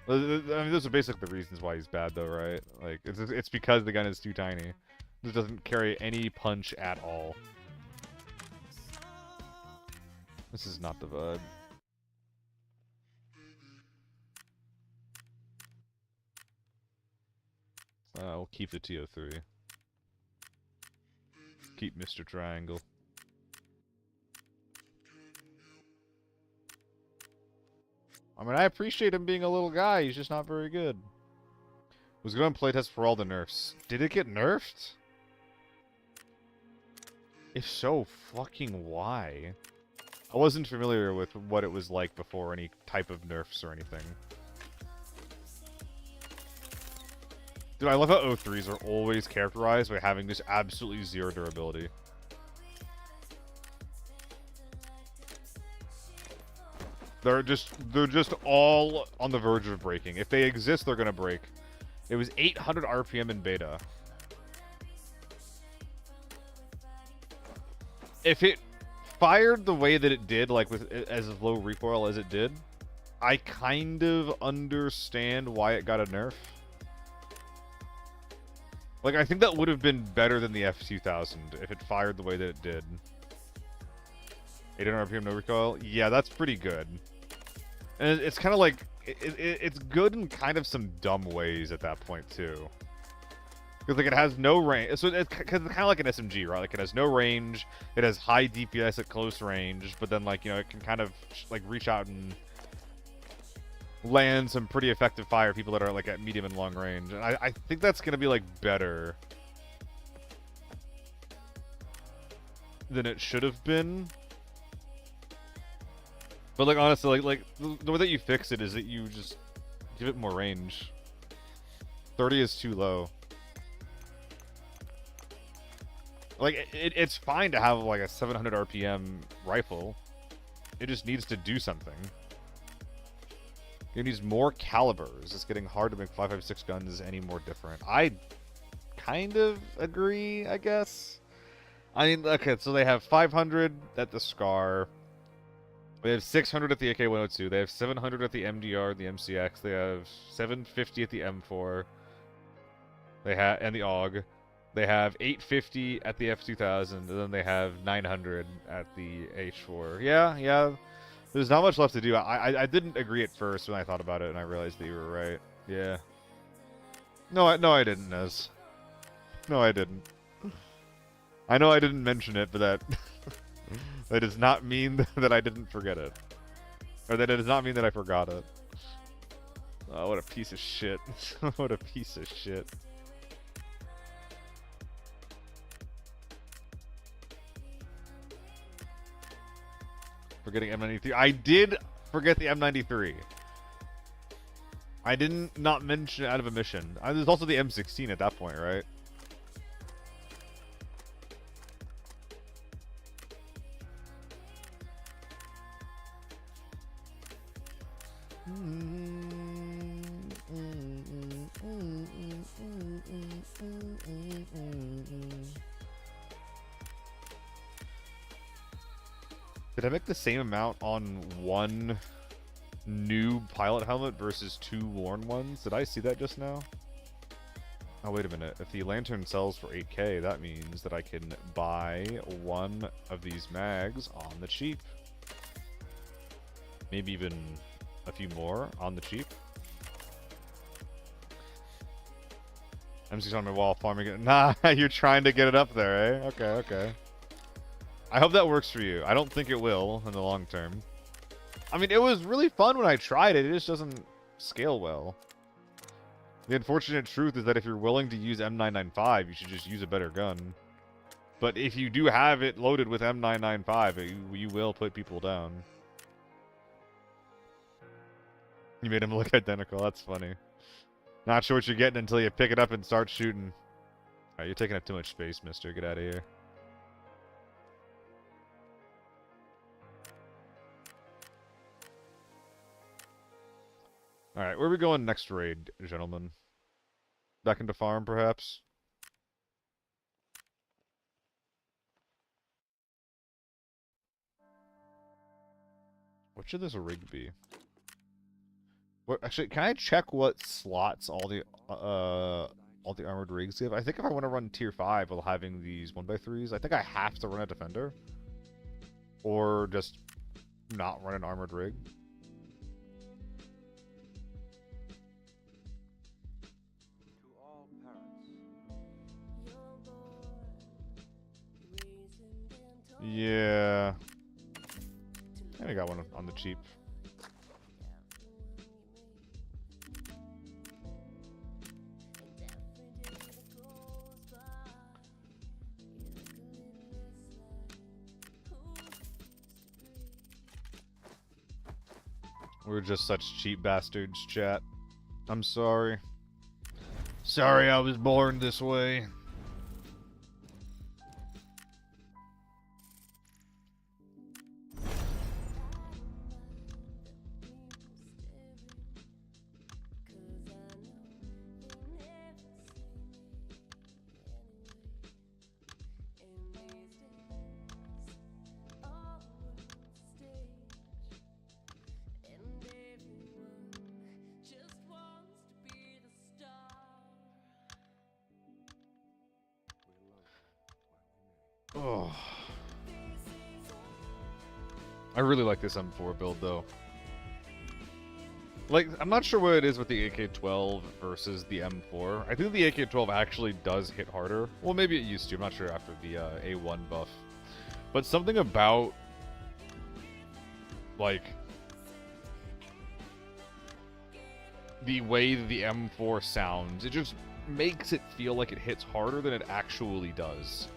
S1: I mean, those are basically the reasons why he's bad, though, right? Like, it's because the gun is too tiny. It doesn't carry any punch at all. This is not the vibe. We'll keep the TO3. Keep Mr. Triangle. I mean, I appreciate him being a little guy. He's just not very good. Was good on playtest for all the nerfs. Did it get nerfed? If so, fucking why? I wasn't familiar with what it was like before any type of nerfs or anything. Dude, I love how O3s are always characterized by having just absolutely zero durability. They're just all on the verge of breaking. If they exist, they're gonna break. It was 800 RPM in beta. If it fired the way that it did, like with as low recoil as it did, I kind of understand why it got a nerf. Like, I think that would have been better than the F2000 if it fired the way that it did. 800 RPM no recoil? Yeah, that's pretty good. And it's kind of like, it's good in kind of some dumb ways at that point, too. Because, like, it has no range. So it's kind of like an SMG, right? Like, it has no range. It has high DPS at close range. But then, like, you know, it can kind of, like, reach out and land some pretty effective fire people that are, like, at medium and long range. And I think that's going to be, like, better than it should have been. But, like, honestly, like the way that you fix it is that you just give it more range. 30 is too low. Like, it's fine to have, like, a 700 RPM rifle. It just needs to do something. It needs more calibers. It's getting hard to make 5.56 guns any more different. I kind of agree, I guess. I mean, okay, so they have 500 at the SCAR. They have 600 at the AK-102. They have 700 at the MDR, the MCX. They have 750 at the M4. They have and the AUG. They have 850 at the F2000, and then they have 900 at the H4. Yeah. There's not much left to do. I didn't agree at first when I thought about it, and I realized that you were right. Yeah. No, I didn't, Nez. No, I didn't. I know I didn't mention it, but that that does not mean that I didn't forget it, or that it does not mean that I forgot it. Oh, what a piece of shit! What a piece of shit! Forgetting M93. I did forget the M93. I didn't not mention it out of a mission. There's also the M16 at that point, right? Did I make the same amount on one new pilot helmet versus two worn ones? Did I see that just now? Oh, wait a minute. If the lantern sells for 8K, that means that I can buy one of these mags on the cheap. Maybe even a few more on the cheap. M6 on my wall, farming it. Nah, you're trying to get it up there, eh? Okay. I hope that works for you. I don't think it will in the long term. I mean, it was really fun when I tried it. It just doesn't scale well. The unfortunate truth is that if you're willing to use M995, you should just use a better gun. But if you do have it loaded with M995, you will put people down. You made them look identical. That's funny. Not sure what you're getting until you pick it up and start shooting. Alright, you're taking up too much space, mister. Get out of here. Alright, where are we going next raid, gentlemen? Back into farm, perhaps? What should this rig be? What, actually, can I check what slots all the armored rigs give? I think if I want to run tier 5 while having these 1x3s, I think I have to run a defender. Or just not run an armored rig. Yeah. I think I got one on the cheap. We're just such cheap bastards, chat. I'm sorry. Sorry I was born this way. Oh. I really like this M4 build, though. Like, I'm not sure what it is with the AK-12 versus the M4. I think the AK-12 actually does hit harder. Well, maybe it used to. I'm not sure after the A1 buff. But something about, like, the way the M4 sounds, it just makes it feel like it hits harder than it actually does.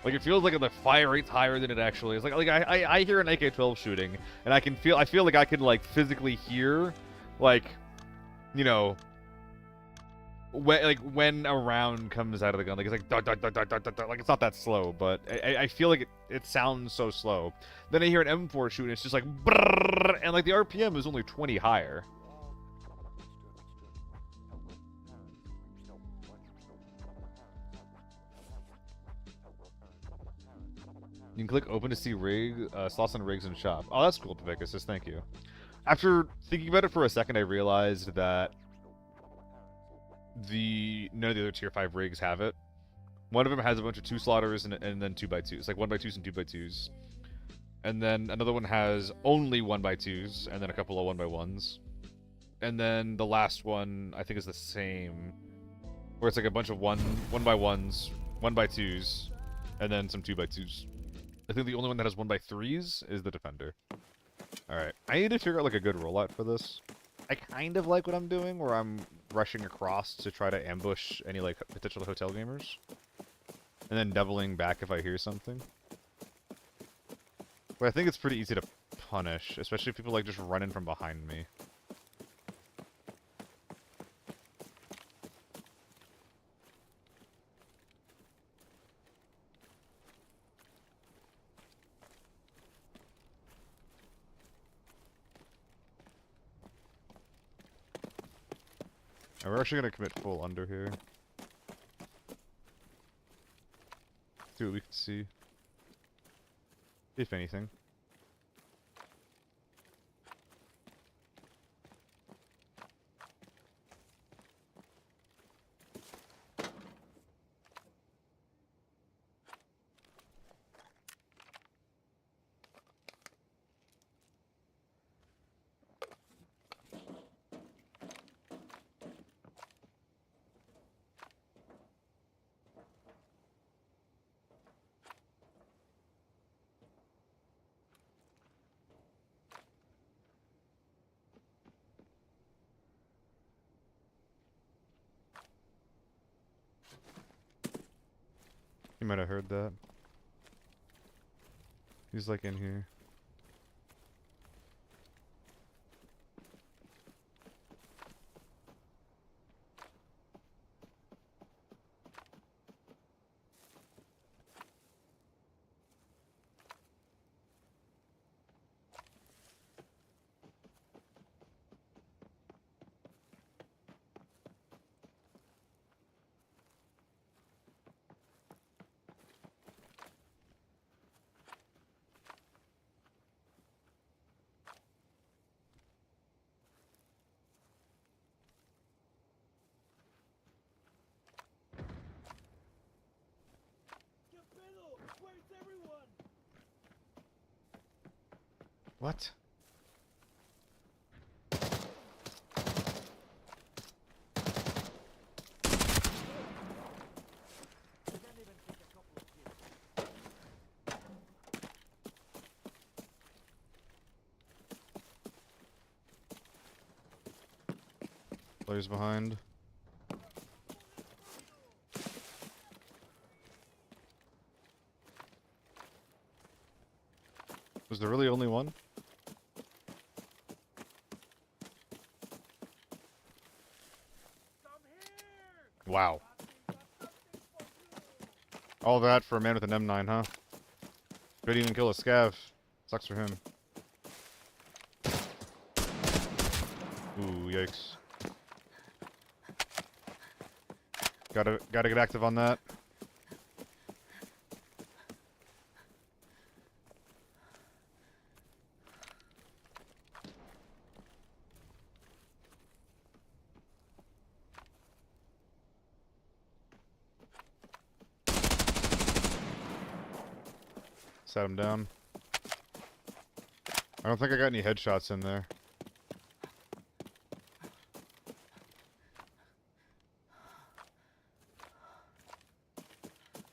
S1: Like, it feels like the fire rate's higher than it actually is. Like I hear an AK-12 shooting, and I feel like I can, like, physically hear, like, you know, when a round comes out of the gun. Like, it's like, dot, dot, dot, dot, dot, dot, dot. Like, it's not that slow, but I feel like it sounds so slow. Then I hear an M4 shoot, and it's just like, brrrr, and, like, the RPM is only 20 higher. You can click open to see slots on rigs and shop. Oh, that's cool, Pegasus. Thank you. After thinking about it for a second, I realized that none of the other tier 5 rigs have it. One of them has a bunch of 2-slotters and then 2x2s, like 1x2s and 2x2s. And then another one has only 1x2s and then a couple of 1x1s. And then the last one, I think, is the same, where it's like a bunch of 1x1s, 1x2s, and then some 2x2s. I think the only one that has 1x3s is the defender. Alright, I need to figure out, like, a good rollout for this. I kind of like what I'm doing, where I'm rushing across to try to ambush any, like, potential hotel gamers. And then doubling back if I hear something. But I think it's pretty easy to punish, especially if people, like, just run in from behind me. We're actually gonna commit full under here. See what we can see. If anything. He might have heard that. He's like in here. What? Players behind. Was there really only one? Wow. All that for a man with an M9, huh? Couldn't even kill a scav. Sucks for him. Ooh, yikes. Gotta get active on that. Sat him down. I don't think I got any headshots in there.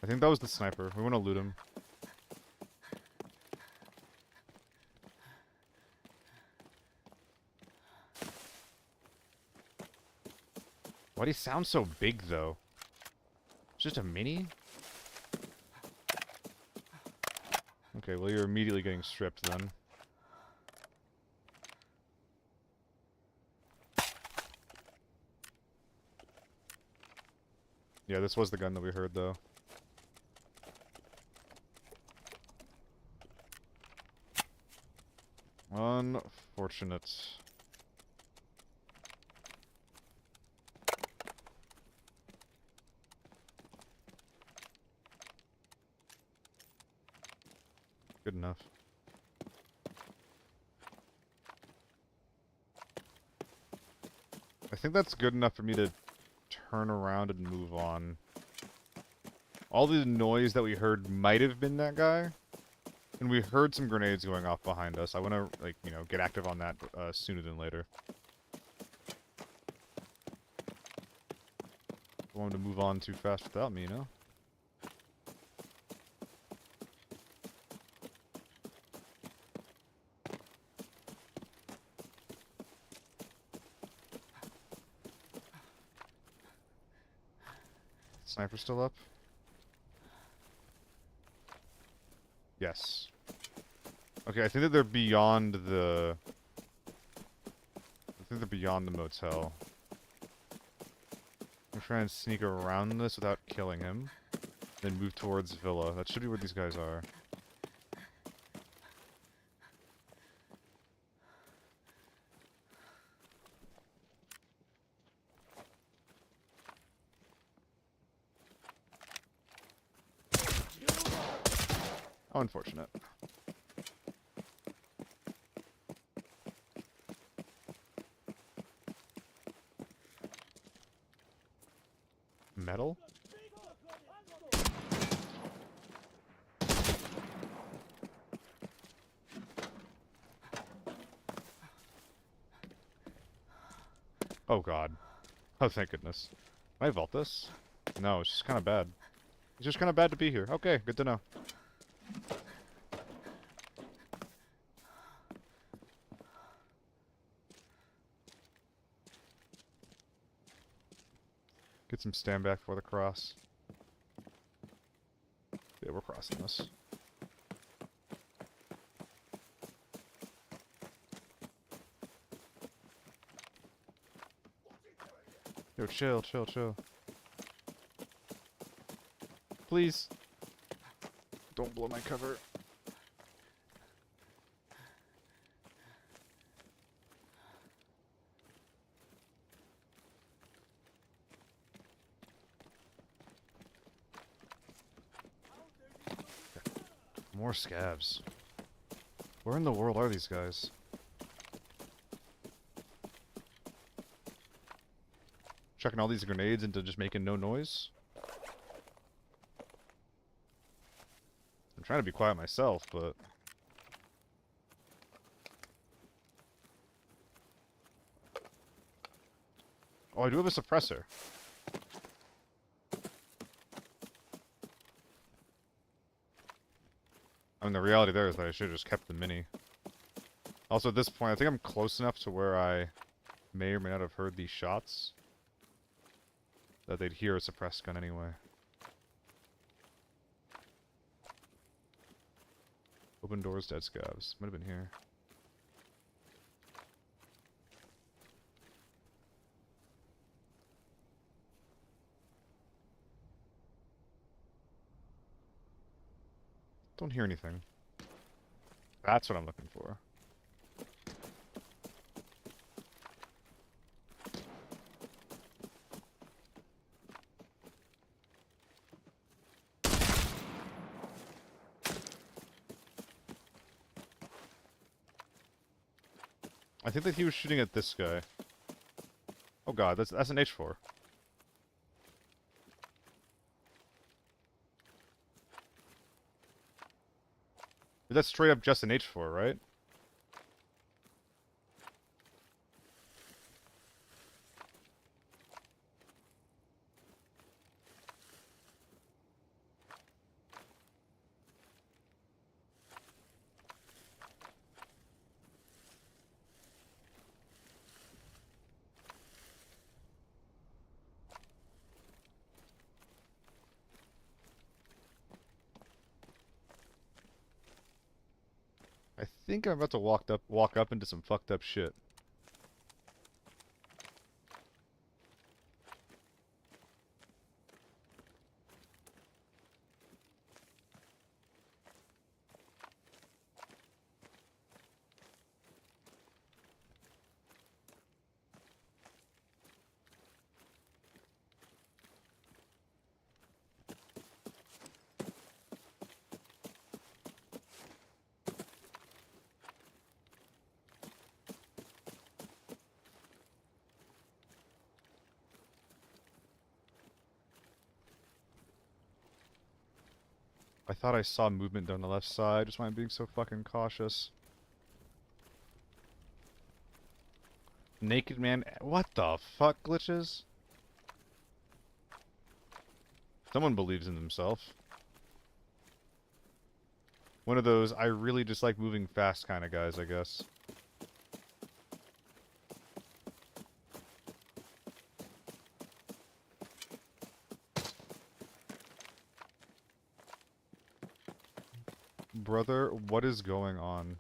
S1: I think that was the sniper. We want to loot him. Why'd he sound so big, though? It's just a mini? Okay, well you're immediately getting stripped then. Yeah, this was the gun that we heard, though. Unfortunate. Good enough. I think that's good enough for me to turn around and move on. All the noise that we heard might have been that guy. And we heard some grenades going off behind us. I want to, like, you know, get active on that sooner than later. I want him to move on too fast without me, you know? Sniper still up? Yes. Okay, I think that they're beyond the... I think they're beyond the motel. I'm trying to sneak around this without killing him. Then move towards Villa. That should be where these guys are. How unfortunate. Metal? Oh god. Oh thank goodness. Can I vault this? No, it's just kind of bad. It's just kind of bad to be here. Okay, good to know. Get some stand back for the cross. Okay, we're crossing this. Yo, chill, chill, chill. Please. Don't blow my cover. More scabs. Where in the world are these guys? Chucking all these grenades into just making no noise? I'm trying to be quiet myself, but... Oh, I do have a suppressor. I mean, the reality there is that I should have just kept the mini. Also, at this point, I think I'm close enough to where I may or may not have heard these shots that they'd hear a suppressed gun anyway. Open doors, dead scavs. Might have been here. Don't hear anything. That's what I'm looking for. I think that he was shooting at this guy. Oh god, that's an H4. That's straight up just an H4, right? I think I'm about to walk up into some fucked up shit. I thought I saw movement down the left side, just why I'm being so fucking cautious. Naked man, what the fuck, glitches? Someone believes in themselves. One of those, I really just like moving fast kind of guys, I guess. Brother, what is going on?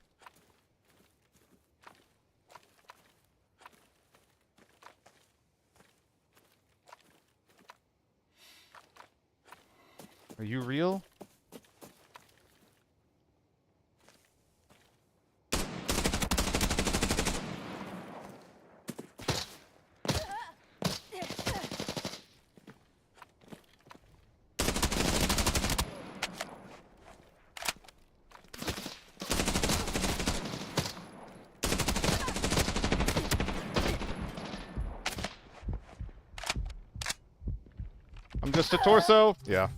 S1: Are you real? I'm just a torso. Yeah.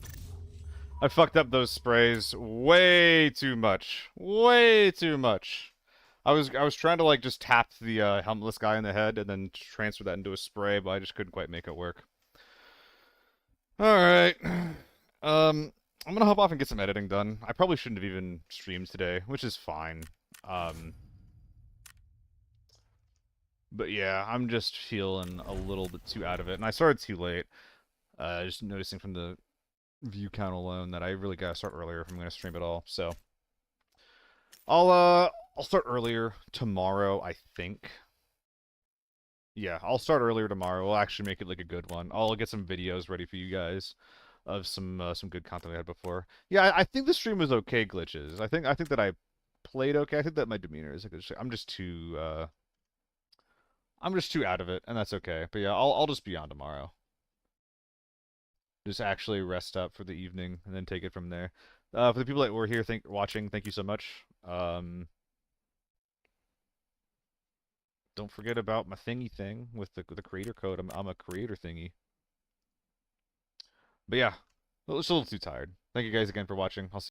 S1: I fucked up those sprays way too much. Way too much. I was trying to like just tap the helmetless guy in the head and then transfer that into a spray, but I just couldn't quite make it work. Alright. I'm gonna hop off and get some editing done. I probably shouldn't have even streamed today, which is fine. But yeah, I'm just feeling a little bit too out of it, and I started too late. Just noticing from the view count alone that I really gotta start earlier if I'm gonna stream at all. So I'll start earlier tomorrow, I think. Yeah, I'll start earlier tomorrow. We'll actually make it like a good one. I'll get some videos ready for you guys of some good content I had before. Yeah, I think the stream was okay. Glitches. I think that I played okay. I think that my demeanor is like I'm just too out of it, and that's okay. But yeah, I'll just be on tomorrow. Just actually rest up for the evening and then take it from there. For the people that were here watching, thank you so much. Don't forget about my thingy thing with the creator code. I'm a creator thingy. But yeah, it's a little too tired. Thank you guys again for watching. I'll see